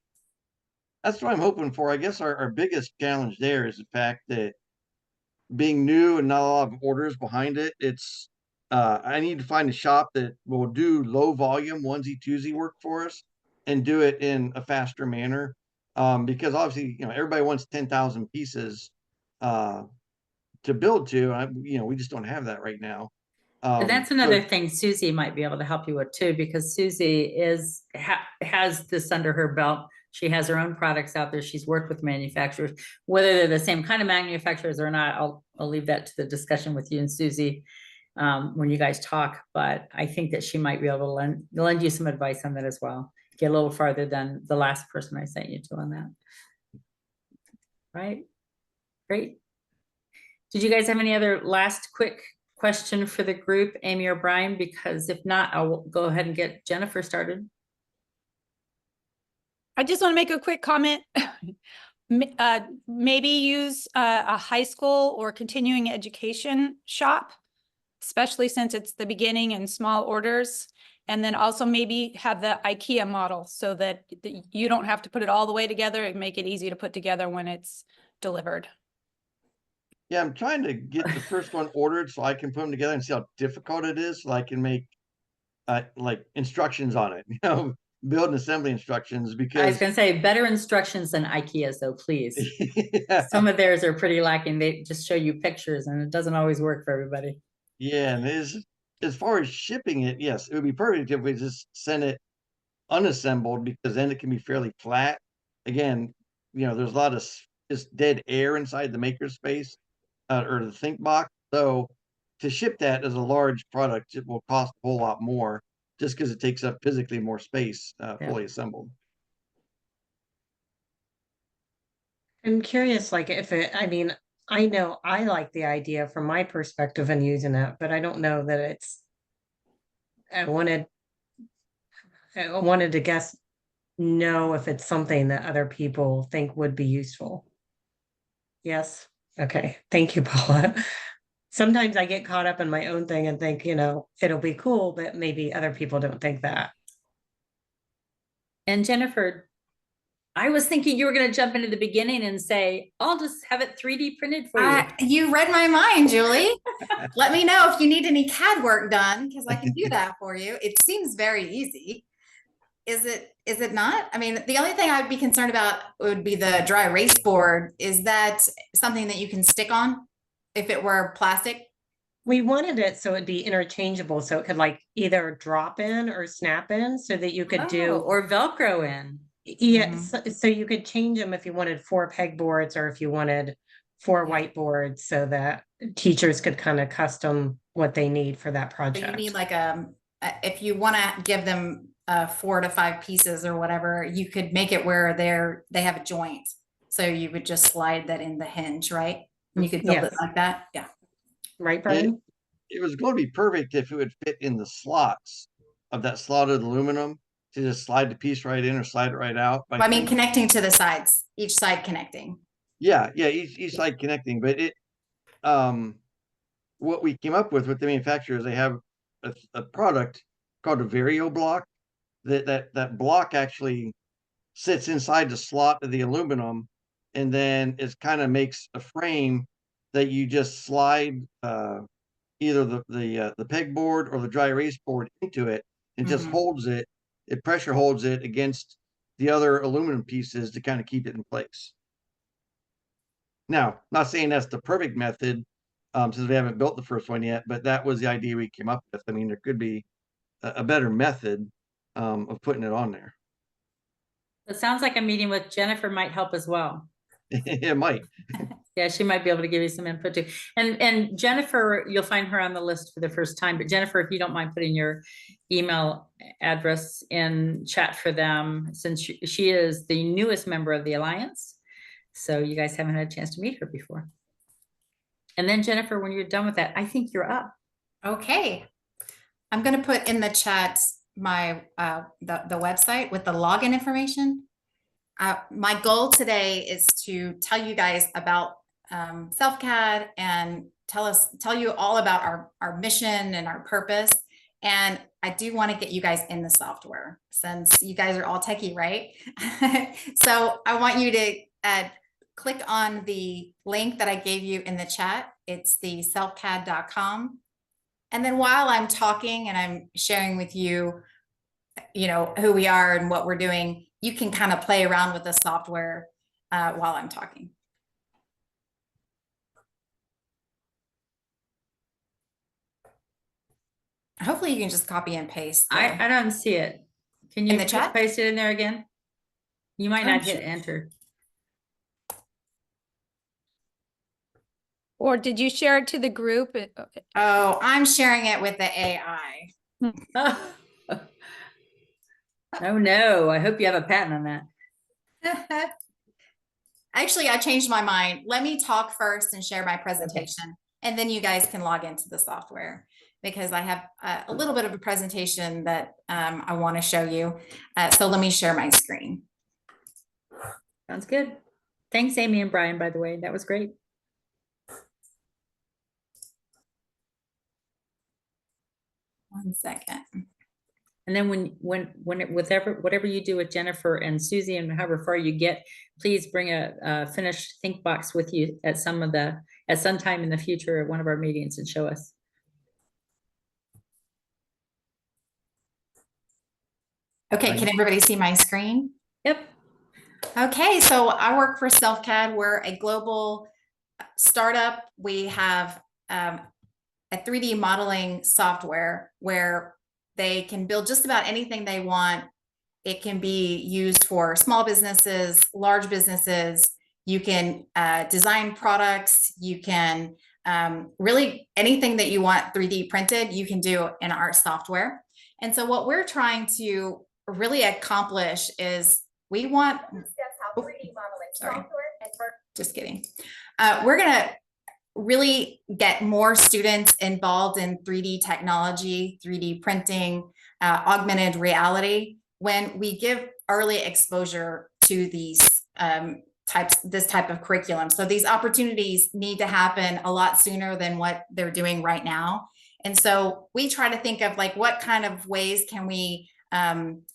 That's what I'm hoping for. I guess our biggest challenge there is the fact that being new and not a lot of orders behind it, it's I need to find a shop that will do low volume onesie twosie work for us and do it in a faster manner. Because obviously, you know, everybody wants 10,000 pieces to build to. You know, we just don't have that right now. And that's another thing Susie might be able to help you with too, because Susie has this under her belt. She has her own products out there. She's worked with manufacturers, whether they're the same kind of manufacturers or not. I'll leave that to the discussion with you and Susie when you guys talk. But I think that she might be able to lend you some advice on that as well. Get a little farther than the last person I sent you to on that. Right? Great. Did you guys have any other last quick question for the group, Amy or Brian? Because if not, I'll go ahead and get Jennifer started. I just want to make a quick comment. Maybe use a high school or continuing education shop, especially since it's the beginning and small orders. And then also maybe have the IKEA model so that you don't have to put it all the way together and make it easy to put together when it's delivered. Yeah, I'm trying to get the first one ordered so I can put them together and see how difficult it is, so I can make like instructions on it, you know, build and assembly instructions. Because I was gonna say better instructions than IKEA's though, please. Yeah. Some of theirs are pretty lacking. They just show you pictures and it doesn't always work for everybody. Yeah, and as far as shipping it, yes, it would be perfect if we just send it unassembled, because then it can be fairly flat. Again, you know, there's a lot of just dead air inside the makerspace or the think box. So to ship that as a large product, it will cost a whole lot more just because it takes up physically more space fully assembled. I'm curious, like if it, I mean, I know I like the idea from my perspective and using it, but I don't know that it's, I wanted to know if it's something that other people think would be useful. Yes. Okay. Thank you, Paula. Sometimes I get caught up in my own thing and think, you know, it'll be cool, but maybe other people don't think that. And Jennifer, I was thinking you were going to jump into the beginning and say, I'll just have it 3D printed for you. You read my mind, Julie. Let me know if you need any CAD work done, because I can do that for you. It seems very easy. Is it not? I mean, the only thing I would be concerned about would be the dry erase board. Is that something that you can stick on if it were plastic? We wanted it so it'd be interchangeable, so it could like either drop in or snap in, so that you could do or Velcro in. Yeah, so you could change them if you wanted 4 pegboards or if you wanted 4 whiteboards, so that teachers could kind of custom what they need for that project. So you need like if you want to give them 4 to 5 pieces or whatever, you could make it where they have a joint. So you would just slide that in the hinge, right? And you could build it like that. Yeah. Right, Brian? It was going to be perfect if it would fit in the slots of that slotted aluminum, to just slide the piece right in or slide it right out. Well, I mean, connecting to the sides, each side connecting. Yeah, each side connecting. But it, what we came up with the manufacturers, they have a product called a Vario block. That block actually sits inside the slot of the aluminum, and then it kind of makes a frame that you just slide either the pegboard or the dry erase board into it, and just holds it. It pressure holds it against the other aluminum pieces to kind of keep it in place. Now, not saying that's the perfect method. since we haven't built the first one yet, but that was the idea we came up with. I mean, there could be a better method of putting it on there. It sounds like a meeting with Jennifer might help as well. It might. Yeah, she might be able to give you some input too. And Jennifer, you'll find her on the list for the first time, but Jennifer, if you don't mind putting your email address in chat for them, since she is the newest member of the Alliance. So you guys haven't had a chance to meet her before. And then Jennifer, when you're done with that, I think you're up. Okay. I'm going to put in the chat my the website with the login information. My goal today is to tell you guys about SelfCAD and tell you all about our mission and our purpose. And I do want to get you guys in the software since you guys are all techie, right? So I want you to click on the link that I gave you in the chat. It's the selfcad.com. And then while I'm talking and I'm sharing with you, you know, who we are and what we're doing, you can kind of play around with the software while I'm talking. Hopefully you can just copy and paste. I don't see it. Can you In the chat? paste it in there again? You might not hit enter. Or did you share it to the group? Oh, I'm sharing it with the AI. Oh no, I hope you have a patent on that. Actually, I changed my mind. Let me talk first and share my presentation, and then you guys can log into the software because I have a little bit of a presentation that I want to show you. So let me share my screen. Sounds good. Thanks, Amy and Brian, by the way. That was great. One second. And then whatever you do with Jennifer and Susie and however far you get, please bring a finished think box with you at some time in the future at one of our meetings and show us. Okay, can everybody see my screen? Yep. Okay, so I work for SelfCAD. We're a global startup. We have a 3D modeling software where they can build just about anything they want. It can be used for small businesses, large businesses. You can design products. You can really anything that you want 3D printed, you can do in our software. And so what we're trying to really accomplish is we want just kidding. We're gonna really get more students involved in 3D technology, 3D printing, augmented reality when we give early exposure to these this type of curriculum. So these opportunities need to happen a lot sooner than what they're doing right now. And so we try to think of like what kind of ways can we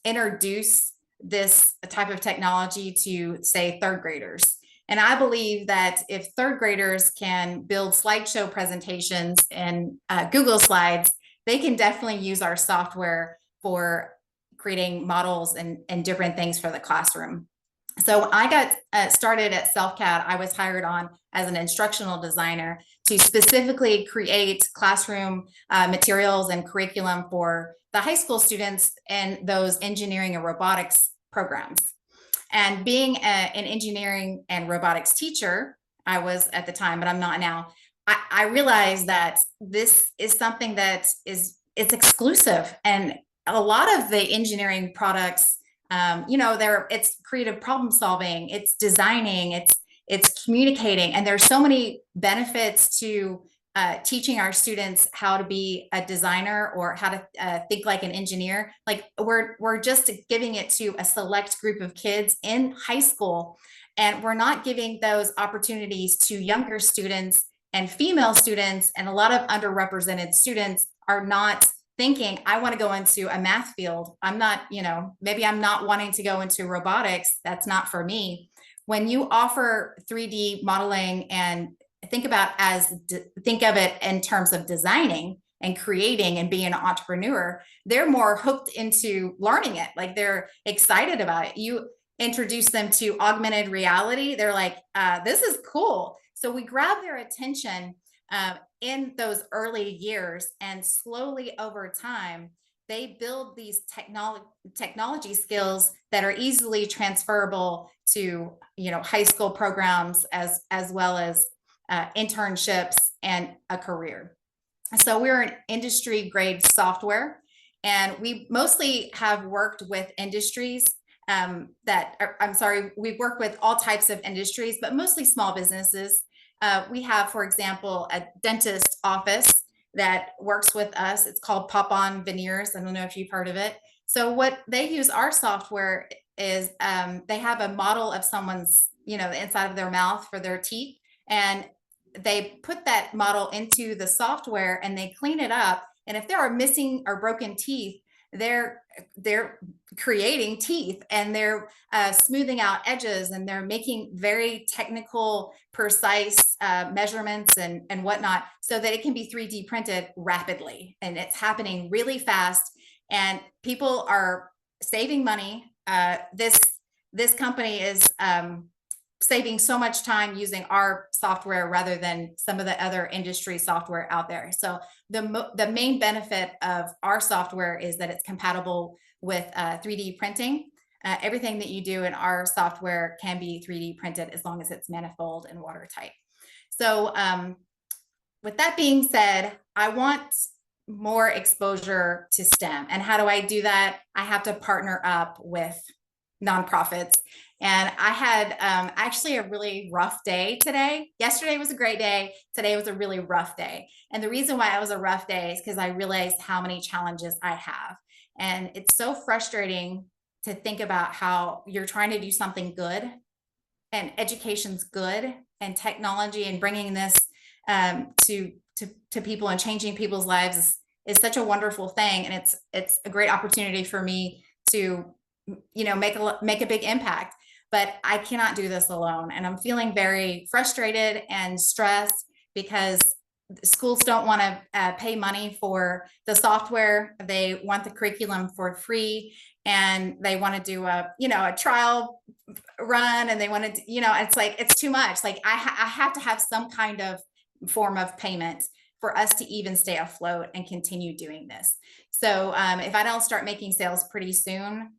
introduce this type of technology to, say, third graders. And I believe that if third graders can build slideshow presentations in Google Slides, they can definitely use our software for creating models and different things for the classroom. So I got started at SelfCAD. I was hired on as an instructional designer to specifically create classroom materials and curriculum for the high school students in those engineering and robotics programs. And being an engineering and robotics teacher, I was at the time, but I'm not now, I realized that this is something that it's exclusive. And a lot of the engineering products, you know, it's creative problem solving, it's designing, it's communicating, and there's so many benefits to teaching our students how to be a designer or how to think like an engineer. Like we're just giving it to a select group of kids in high school, and we're not giving those opportunities to younger students and female students, and a lot of underrepresented students are not thinking, I want to go into a math field. I'm not, you know, maybe I'm not wanting to go into robotics. That's not for me. When you offer 3D modeling and think of it in terms of designing and creating and being an entrepreneur, they're more hooked into learning it. Like they're excited about it. You introduce them to augmented reality. They're like, this is cool. So we grab their attention in those early years, and slowly over time, they build these technology skills that are easily transferable to, high school programs as well as internships and a career. So we're an industry grade software, and we mostly have worked with industries we've worked with all types of industries, but mostly small businesses. We have, for example, a dentist office that works with us. It's called Pop-On Veneers. I don't know if you've heard of it. So what they use our software is they have a model of someone's, the inside of their mouth for their teeth, and they put that model into the software and they clean it up. And if there are missing or broken teeth, they're creating teeth, and they're smoothing out edges, and they're making very technical, precise measurements and whatnot, so that it can be 3D printed rapidly. And it's happening really fast, and people are saving money. This company is saving so much time using our software rather than some of the other industry software out there. So the main benefit of our software is that it's compatible with 3D printing. Everything that you do in our software can be 3D printed as long as it's manifold and watertight. So with that being said, I want more exposure to STEM. And how do I do that? I have to partner up with nonprofits. And I had actually a really rough day today. Yesterday was a great day. Today was a really rough day. And the reason why it was a rough day is because I realized how many challenges I have. And it's so frustrating to think about how you're trying to do something good, and education's good, and technology and bringing this to people and changing people's lives is such a wonderful thing. And it's a great opportunity for me to make a big impact. But I cannot do this alone. And I'm feeling very frustrated and stressed because schools don't want to pay money for the software. They want the curriculum for free, and they want to do a trial run, and they want to, it's like, it's too much. Like I have to have some kind of form of payment for us to even stay afloat and continue doing this. So if I don't start making sales pretty soon,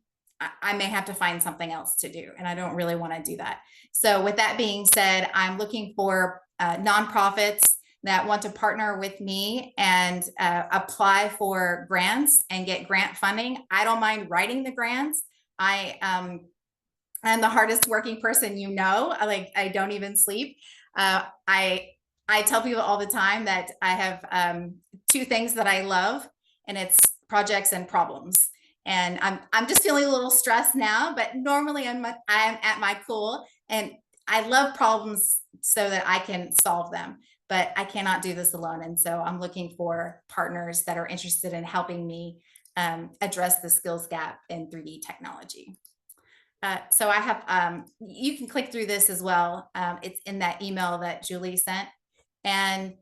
I may have to find something else to do, and I don't really want to do that. So with that being said, I'm looking for nonprofits that want to partner with me and apply for grants and get grant funding. I don't mind writing the grants. I'm the hardest working person, I don't even sleep. I tell people all the time that I have two things that I love, and it's projects and problems. And I'm just feeling a little stressed now, but normally I'm at my cool, and I love problems so that I can solve them, but I cannot do this alone. And so I'm looking for partners that are interested in helping me address the skills gap in 3D technology. So I have, you can click through this as well. It's in that email that Julie sent, and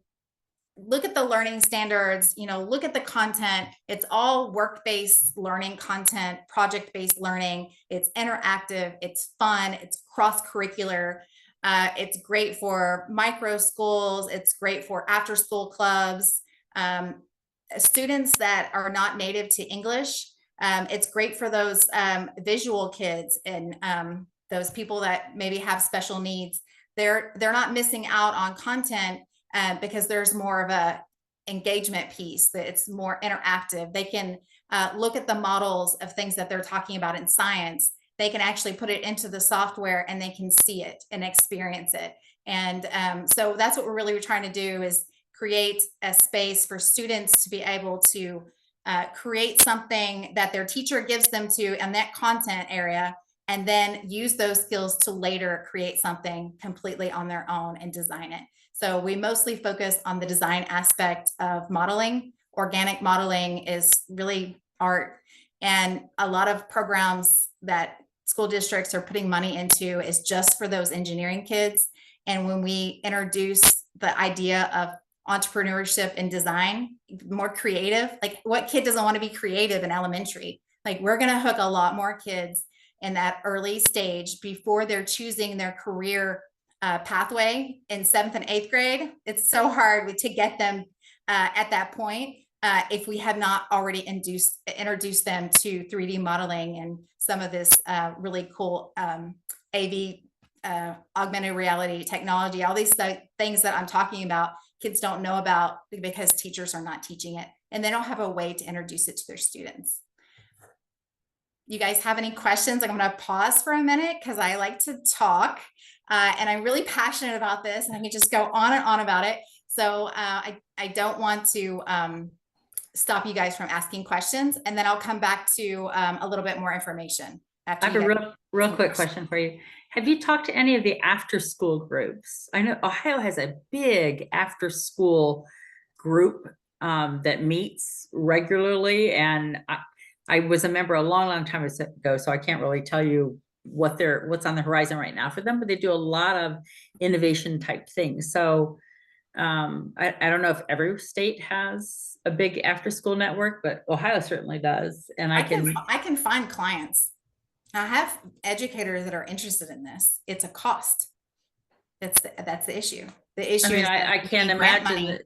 look at the learning standards, look at the content. It's all work-based learning content, project-based learning. It's interactive, it's fun, it's cross-curricular. It's great for micro schools. It's great for after-school clubs. Students that are not native to English. It's great for those visual kids and those people that maybe have special needs. They're not missing out on content because there's more of a engagement piece, that it's more interactive. They can look at the models of things that they're talking about in science. They can actually put it into the software and they can see it and experience it. And so that's what we're really trying to do, is create a space for students to be able to create something that their teacher gives them to in that content area, and then use those skills to later create something completely on their own and design it. So we mostly focus on the design aspect of modeling. Organic modeling is really art, and a lot of programs that school districts are putting money into is just for those engineering kids. And when we introduce the idea of entrepreneurship and design, more creative, like what kid doesn't want to be creative in elementary? Like, we're going to hook a lot more kids in that early stage before they're choosing their career pathway in 7th and 8th grade. It's so hard to get them at that point if we have not already introduced them to 3D modeling and some of this really cool AV augmented reality technology, all these things that I'm talking about, kids don't know about because teachers are not teaching it and they don't have a way to introduce it to their students. You guys have any questions? I'm going to pause for a minute because I like to talk and I'm really passionate about this and I can just go on and on about it. So I don't want to stop you guys from asking questions, and then I'll come back to a little bit more information. After I have you a guys- real quick question for you. Have you talked to any of the after school groups? I know Ohio has a big after school group that meets regularly, and I was a member a long time ago, so I can't really tell you what's on the horizon right now for them, but they do a lot of innovation type things. So I don't know if every state has a big after school network, but Ohio certainly does. And I can find clients. I have educators that are interested in this. It's a cost. That's the issue. The issue is that I we can't need grant imagine money. that.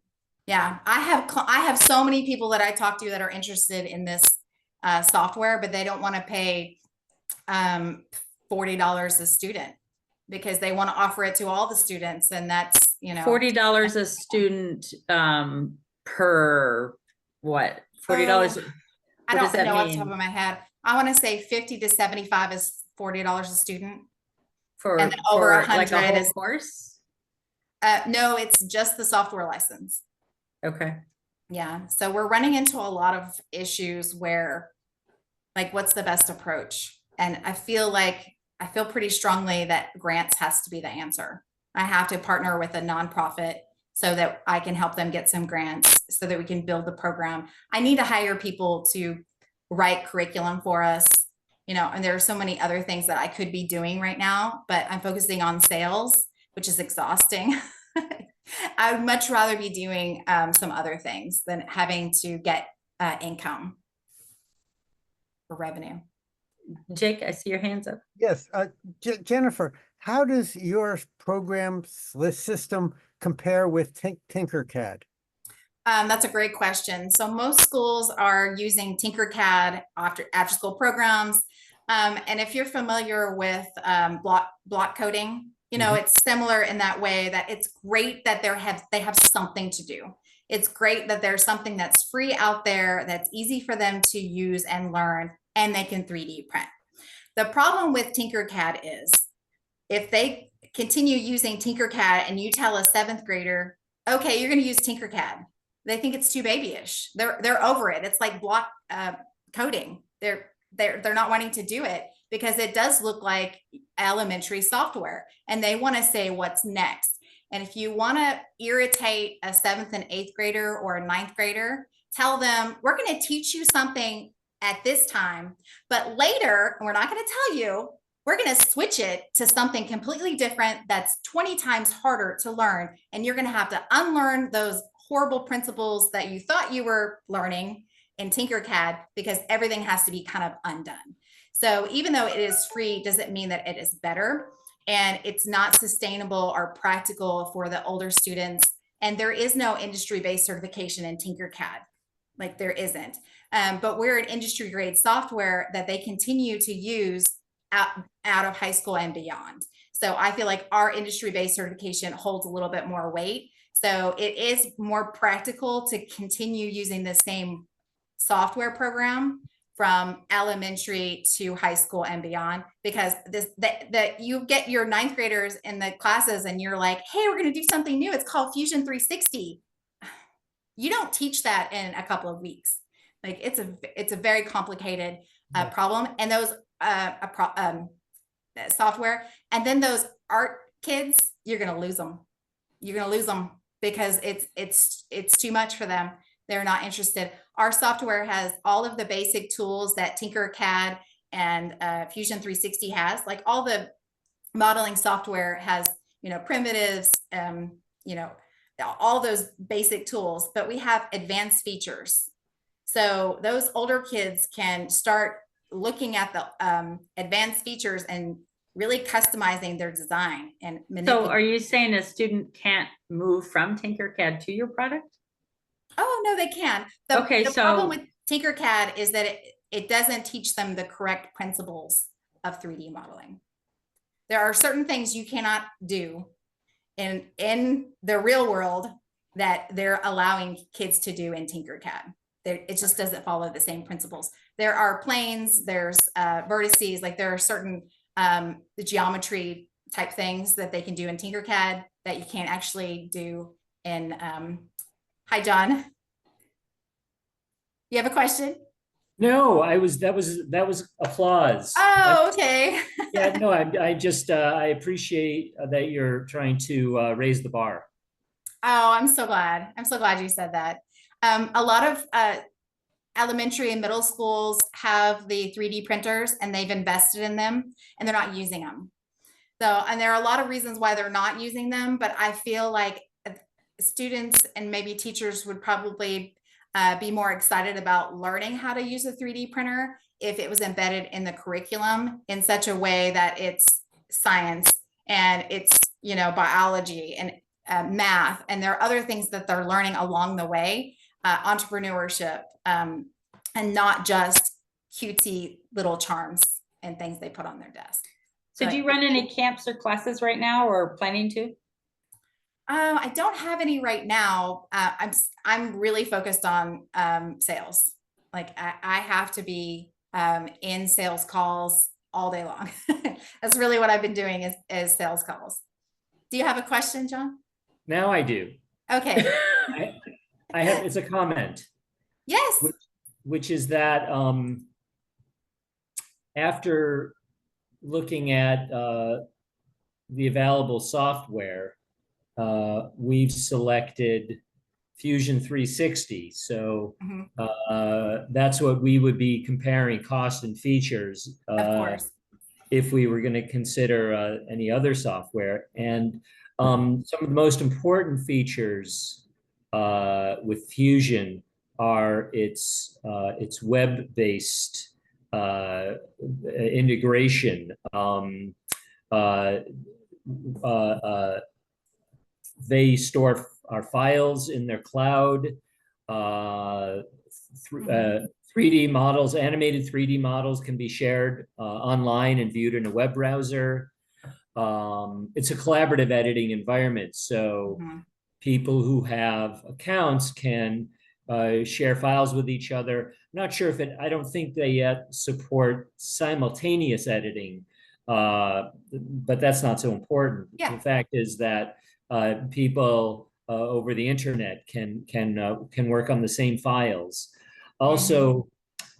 Yeah, I have so many people that I talk to that are interested in this software, but they don't want to pay $40 a student because they want to offer it to all the students, and that's, you know, $40 a student per what? $40. I What does don't that know off the mean? top of my head. I want to say 50 to 75 is $40 a student. For and then over for 100 like a whole is course? No, it's just the software license. Okay. Yeah, so we're running into a lot of issues where, like, what's the best approach? And I feel pretty strongly that grants has to be the answer. I have to partner with a nonprofit so that I can help them get some grants so that we can build the program. I need to hire people to write curriculum for us, you know, and there are so many other things that I could be doing right now, but I'm focusing on sales, which is exhausting. I would much rather be doing some other things than having to get income or revenue. Jake, I see your hands up. Yes, Jennifer, how does your program system compare with Tinkercad? That's a great question. So most schools are using Tinkercad after school programs. And if you're familiar with block coding, you know, it's similar in that way that it's great that they have something to do. It's great that there's something that's free out there that's easy for them to use and learn, and they can 3D print. The problem with Tinkercad is if they continue using Tinkercad and you tell a 7th grader, okay, you're going to use Tinkercad, they think it's too babyish. They're over it. It's like block coding. They're not wanting to do it because it does look like elementary software, and they want to say what's next. And if you want to irritate a 7th and 8th grader or a 9th grader, tell them we're going to teach you something at this time, but later, and we're not going to tell you, we're going to switch it to something completely different that's 20 times harder to learn. And you're going to have to unlearn those horrible principles that you thought you were learning in Tinkercad because everything has to be kind of undone. So even though it is free, doesn't mean that it is better, and it's not sustainable or practical for the older students. And there is no industry-based certification in Tinkercad. Like there isn't. But we're an industry grade software that they continue to use out of high school and beyond. So I feel like our industry-based certification holds a little bit more weight. So it is more practical to continue using the same software program from elementary to high school and beyond, because that you get your 9th graders in the classes and you're like, hey, we're going to do something new. It's called Fusion 360. You don't teach that in a couple of weeks. Like it's a very complicated problem. And those software, and then those art kids, you're going to lose them. You're going to lose them because it's too much for them. They're not interested. Our software has all of the basic tools that Tinkercad and Fusion 360 has. Like all the modeling software has, you know, primitives, you know, all those basic tools, but we have advanced features. So those older kids can start looking at the advanced features and really customizing their design and So manipulating. are you saying a student can't move from Tinkercad to your product? Oh, no, they can. Okay, The problem so- with Tinkercad is that it doesn't teach them the correct principles of 3D modeling. There are certain things you cannot do in the real world that they're allowing kids to do in Tinkercad. It just doesn't follow the same principles. There are planes, there's vertices, like there are certain the geometry type things that they can do in Tinkercad that you can't actually do in, hi, John. You have a question? No, that was applause. Oh, okay. Yeah, no, I just, I appreciate that you're trying to raise the bar. Oh, I'm so glad. I'm so glad you said that. A lot of elementary and middle schools have the 3D printers and they've invested in them and they're not using them. So, and there are a lot of reasons why they're not using them, but I feel like students and maybe teachers would probably be more excited about learning how to use a 3D printer if it was embedded in the curriculum in such a way that it's science and it's, you know, biology and math, and there are other things that they're learning along the way, entrepreneurship, and not just cutesy little charms and things they put on their desk. So do you run any camps or classes right now or planning to? I don't have any right now. I'm really focused on sales. Like I have to be in sales calls all day long. That's really what I've been doing is sales calls. Do you have a question, John? Now I do. Okay. I have, it's a comment. Yes. Which is that after looking at the available software, we've selected Fusion 360. So that's what we would be comparing cost and features Of course. if we were going to consider any other software. And some of the most important features with Fusion are its web-based integration. They store our files in their cloud. 3D models, animated 3D models can be shared online and viewed in a web browser. It's a collaborative editing environment. So people who have accounts can share files with each other. I'm not sure if I don't think they yet support simultaneous editing, but that's not so important. Yeah. The fact is that people over the internet can work on the same files. Also,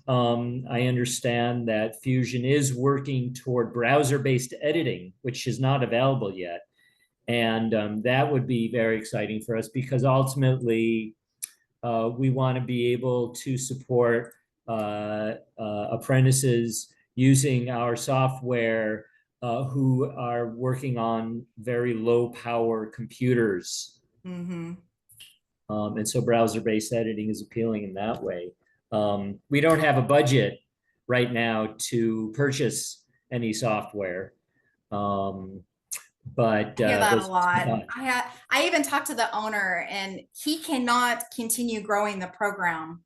I understand that Fusion is working toward browser-based editing, which is not available yet. And that would be very exciting for us because ultimately we want to be able to support apprentices using our software who are working on very low power computers. And so browser-based editing is appealing in that way. We don't have a budget right now to purchase any software. But I hear that a lot. I even talked to the owner and he cannot continue growing the program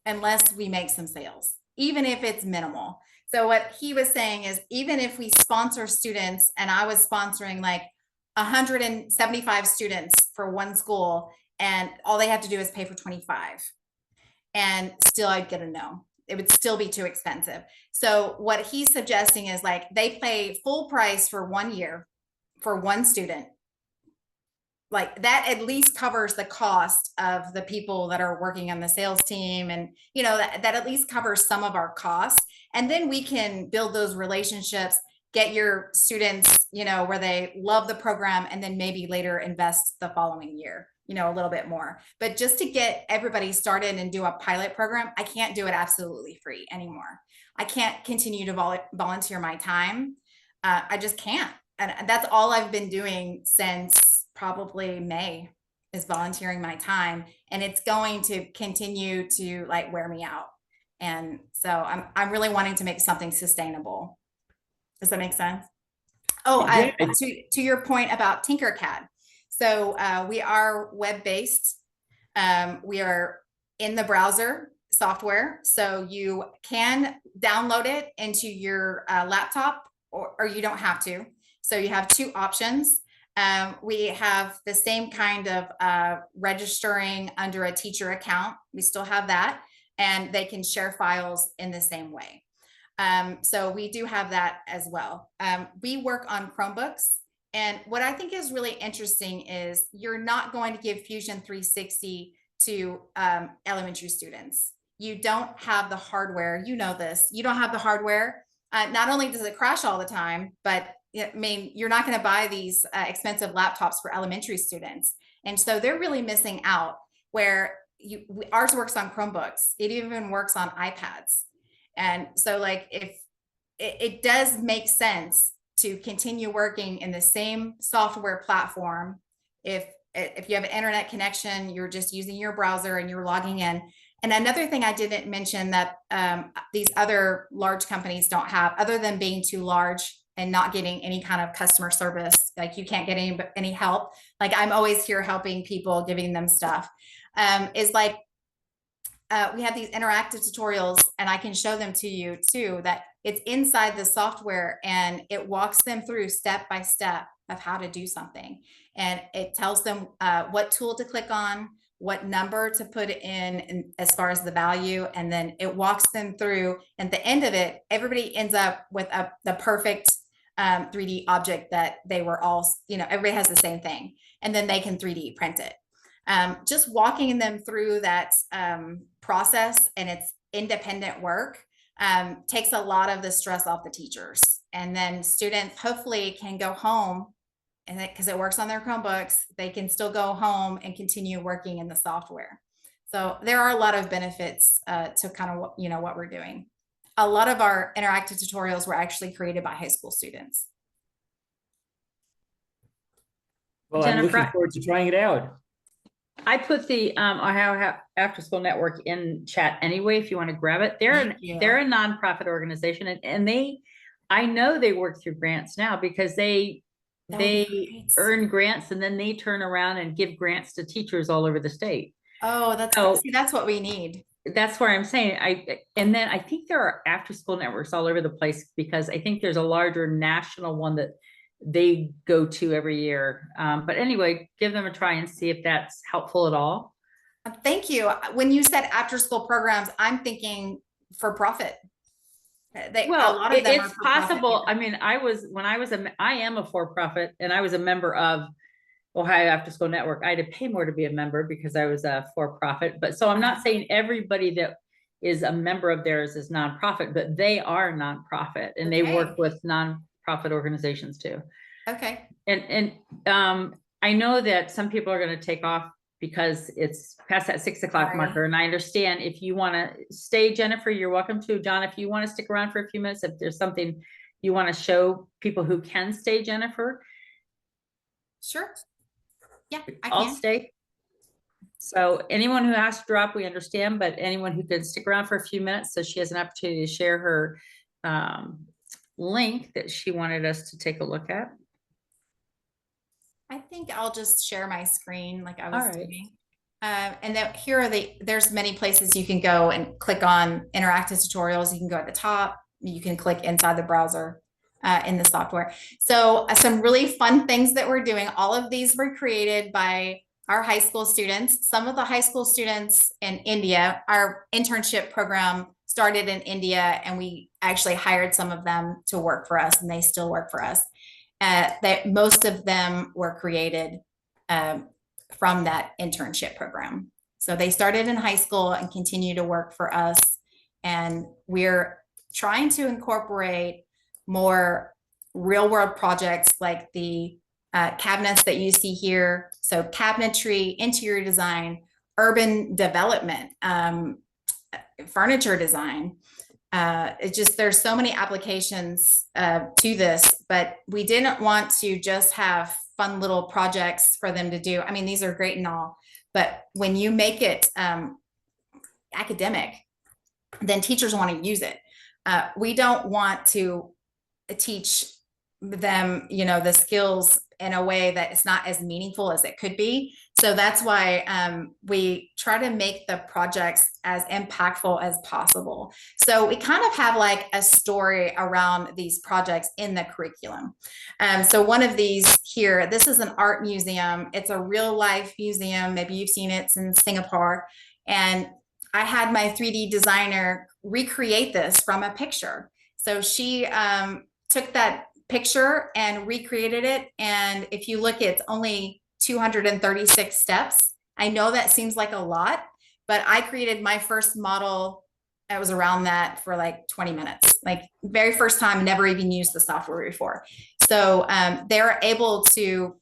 unless we make some sales, even if it's minimal. So what he was saying is even if we sponsor students and I was sponsoring like 175 students for one school and all they have to do is pay for 25 and still I'd get a no. It would still be too expensive. So what he's suggesting is like they pay full price for 1 year for one student. Like that at least covers the cost of the people that are working on the sales team. And, you know, that at least covers some of our costs. And then we can build those relationships, get your students, you know, where they love the program and then maybe later invest the following year, you know, a little bit more. But just to get everybody started and do a pilot program, I can't do it absolutely free anymore. I can't continue to volunteer my time. I just can't. And that's all I've been doing since probably May is volunteering my time. And it's going to continue to like wear me out. And so I'm really wanting to make something sustainable. Does that make sense? Oh, Yeah, to your point about Tinkercad. So we are web-based. We are in the browser software, so you can download it into your laptop, or you don't have to. So you have two options. We have the same kind of registering under a teacher account. We still have that, and they can share files in the same way. So we do have that as well. We work on Chromebooks. And what I think is really interesting is you're not going to give Fusion 360 to elementary students. You don't have the hardware. You know this. You don't have the hardware. Not only does it crash all the time, but I mean, you're not going to buy these expensive laptops for elementary students. And so they're really missing out where ours works on Chromebooks. It even works on iPads. And so like if it does make sense to continue working in the same software platform, if you have an internet connection, you're just using your browser and you're logging in. And another thing I didn't mention that these other large companies don't have, other than being too large and not getting any kind of customer service, like you can't get any help. Like I'm always here helping people, giving them stuff, is like, we have these interactive tutorials, and I can show them to you too, that it's inside the software and it walks them through step by step of how to do something. And it tells them what tool to click on, what number to put in as far as the value. And then it walks them through. And at the end of it, everybody ends up with the perfect 3D object that they were all, everybody has the same thing. And then they can 3D print it. Just walking them through that process, and it's independent work, takes a lot of the stress off the teachers. And then students hopefully can go home, and because it works on their Chromebooks, they can still go home and continue working in the software. So there are a lot of benefits to kind of what we're doing. A lot of our interactive tutorials were actually created by high school students. Well, I'm Jennifer, looking forward to trying it out. I put the Ohio After School Network in chat anyway, if you want to grab it. They're a nonprofit organization, and I know they work through grants now because they earn grants and then they turn around and give grants to teachers all over the state. Oh, that's what we need. That's where I'm saying and then I think there are after school networks all over the place, because I think there's a larger national one that they go to every year. But anyway, give them a try and see if that's helpful at all. Thank you. When you said after school programs, I'm thinking for profit. It's possible. I mean, I am a for-profit, and I was a member of Ohio After School Network. I had to pay more to be a member because I was a for-profit. But so I'm not saying everybody that is a member of theirs is nonprofit, but they are nonprofit, and they work with nonprofit organizations too. Okay. And I know that some people are going to take off because it's past that 6 o'clock marker. And I understand if you want to stay, Jennifer, you're welcome to. John, if you want to stick around for a few minutes, if there's something you want to show people who can stay, Jennifer. Sure. Yeah, I'll stay. So anyone who has to drop, we understand, but anyone who can stick around for a few minutes, so she has an opportunity to share her link that she wanted us to take a look at. I think I'll just share my screen like I was doing. And then there's many places you can go and click on interactive tutorials. You can go at the top, you can click inside the browser in the software. So some really fun things that we're doing. All of these were created by our high school students. Some of the high school students in India, our internship program started in India, and we actually hired some of them to work for us, and they still work for us. That most of them were created from that internship program. So they started in high school and continue to work for us. And we're trying to incorporate more real world projects like the cabinets that you see here. So cabinetry, interior design, urban development, furniture design. There's so many applications to this, but we didn't want to just have fun little projects for them to do. I mean, these are great and all, but when you make it academic, then teachers want to use it. We don't want to teach them, the skills in a way that it's not as meaningful as it could be. So that's why we try to make the projects as impactful as possible. So we kind of have like a story around these projects in the curriculum. So one of these here, this is an art museum. It's a real life museum. Maybe you've seen it in Singapore. And I had my 3D designer recreate this from a picture. So she took that picture and recreated it. And if you look, it's only 236 steps. I know that seems like a lot, but I created my first model. It was around that for like 20 minutes, like very first time, never even used the software before. So they're able to,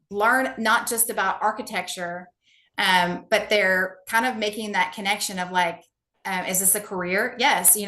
learn not just about architecture, but they're kind of making that connection of like, is this a career? Yes. You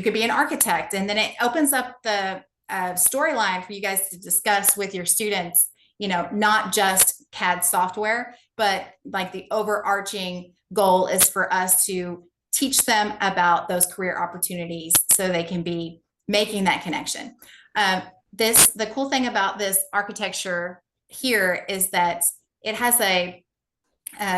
could be an architect, and then it opens up the storyline for you guys to discuss with your students, not just CAD software, but like the overarching goal is for us to teach them about those career opportunities so they can be making that connection. The cool thing about this architecture here is that it has a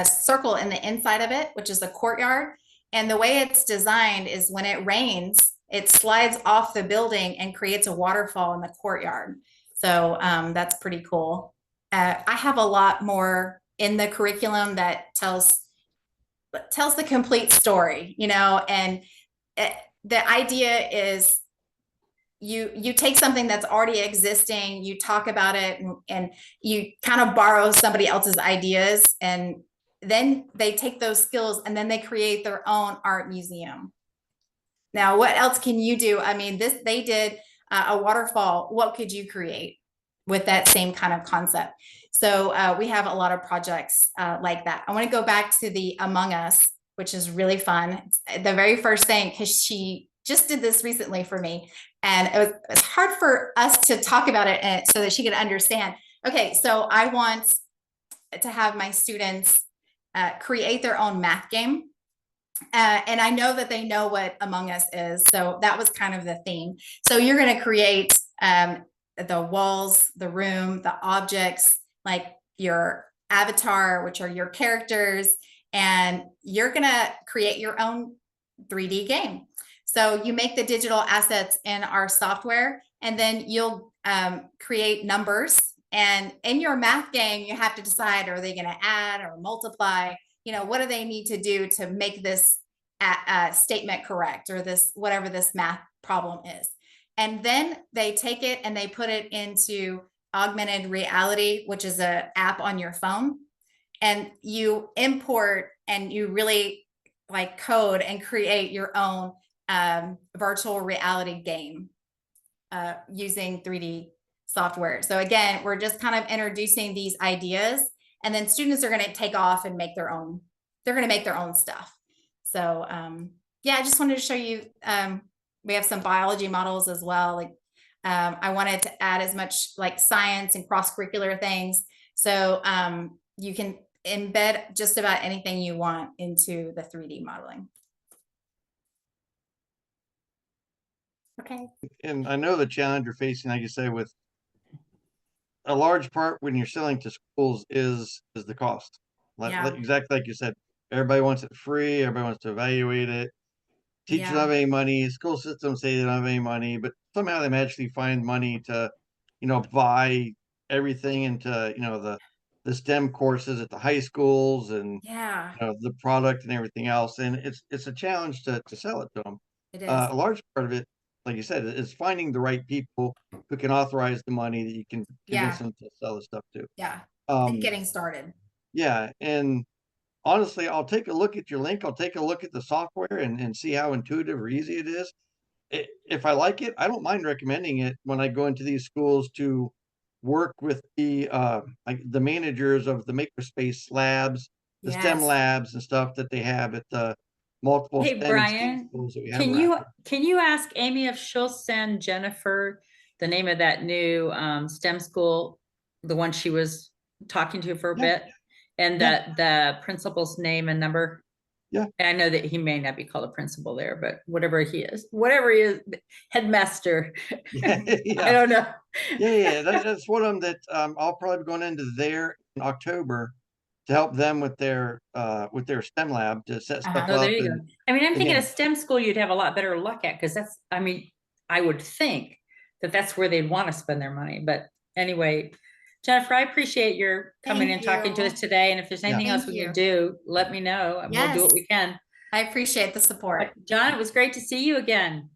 circle in the inside of it, which is a courtyard. And the way it's designed is when it rains, it slides off the building and creates a waterfall in the courtyard. So that's pretty cool. I have a lot more in the curriculum that tells the complete story, and the idea is you take something that's already existing, you talk about it, and you kind of borrow somebody else's ideas, and then they take those skills and then they create their own art museum. Now, what else can you do? I mean, they did a waterfall. What could you create with that same kind of concept? So we have a lot of projects like that. I want to go back to the Among Us, which is really fun. It's the very first thing, because she just did this recently for me, and it's hard for us to talk about it so that she could understand. Okay, so I want to have my students create their own math game. And I know that they know what Among Us is. So that was kind of the theme. So you're going to create the walls, the room, the objects, like your avatar, which are your characters, and you're going to create your own 3D game. So you make the digital assets in our software, and then you'll create numbers. And in your math game, you have to decide, are they going to add or multiply? What do they need to do to make this statement correct, or this, whatever this math problem is. And then they take it and they put it into augmented reality, which is an app on your phone. And you import and you really like code and create your own virtual reality game using 3D software. So again, we're just kind of introducing these ideas, and then students are going to take off and make their own. They're going to make their own stuff. So yeah, I just wanted to show you. We have some biology models as well. Like I wanted to add as much like science and cross-curricular things. So you can embed just about anything you want into the 3D modeling. Okay. And I know the challenge you're facing, like you say, with a large part when you're selling to schools is the cost. Exactly like you said, everybody wants it free. Everybody wants to evaluate it. Teachers don't have any money. School systems say they don't have any money, but somehow they magically find money to, buy everything into, the STEM courses at the high schools and the product and everything else. And it's a challenge to sell it to them. It is. A large part of it, like you said, is finding the right people who can authorize the money that you can convince them to sell the stuff to. Yeah. And getting started. Yeah. And honestly, I'll take a look at your link. I'll take a look at the software and see how intuitive or easy it is. If I like it, I don't mind recommending it when I go into these schools to work with the managers of the makerspace labs, the STEM labs and stuff that they have at the multiple Hey, STEM Brian, schools that we have. can you ask Amy if she'll send Jennifer the name of that new STEM school, the one she was talking to for a bit, and that the principal's name and number? Yeah. And I know that he may not be called a principal there, but whatever he is, headmaster. I Yeah, don't know. yeah, that's one of them that I'll probably be going into there in October to help them with their STEM lab to set stuff Oh, up. there you go. And I mean, I'm thinking a again, STEM school you'd have a lot better luck at, because that's, I mean, I would think that that's where they'd want to spend their money. But anyway, Jennifer, I appreciate your coming Thank and talking to you. us today. And if there's anything else Thank we can you. do, let me know and we'll do what we can. I appreciate the support. John, it was great to see you again.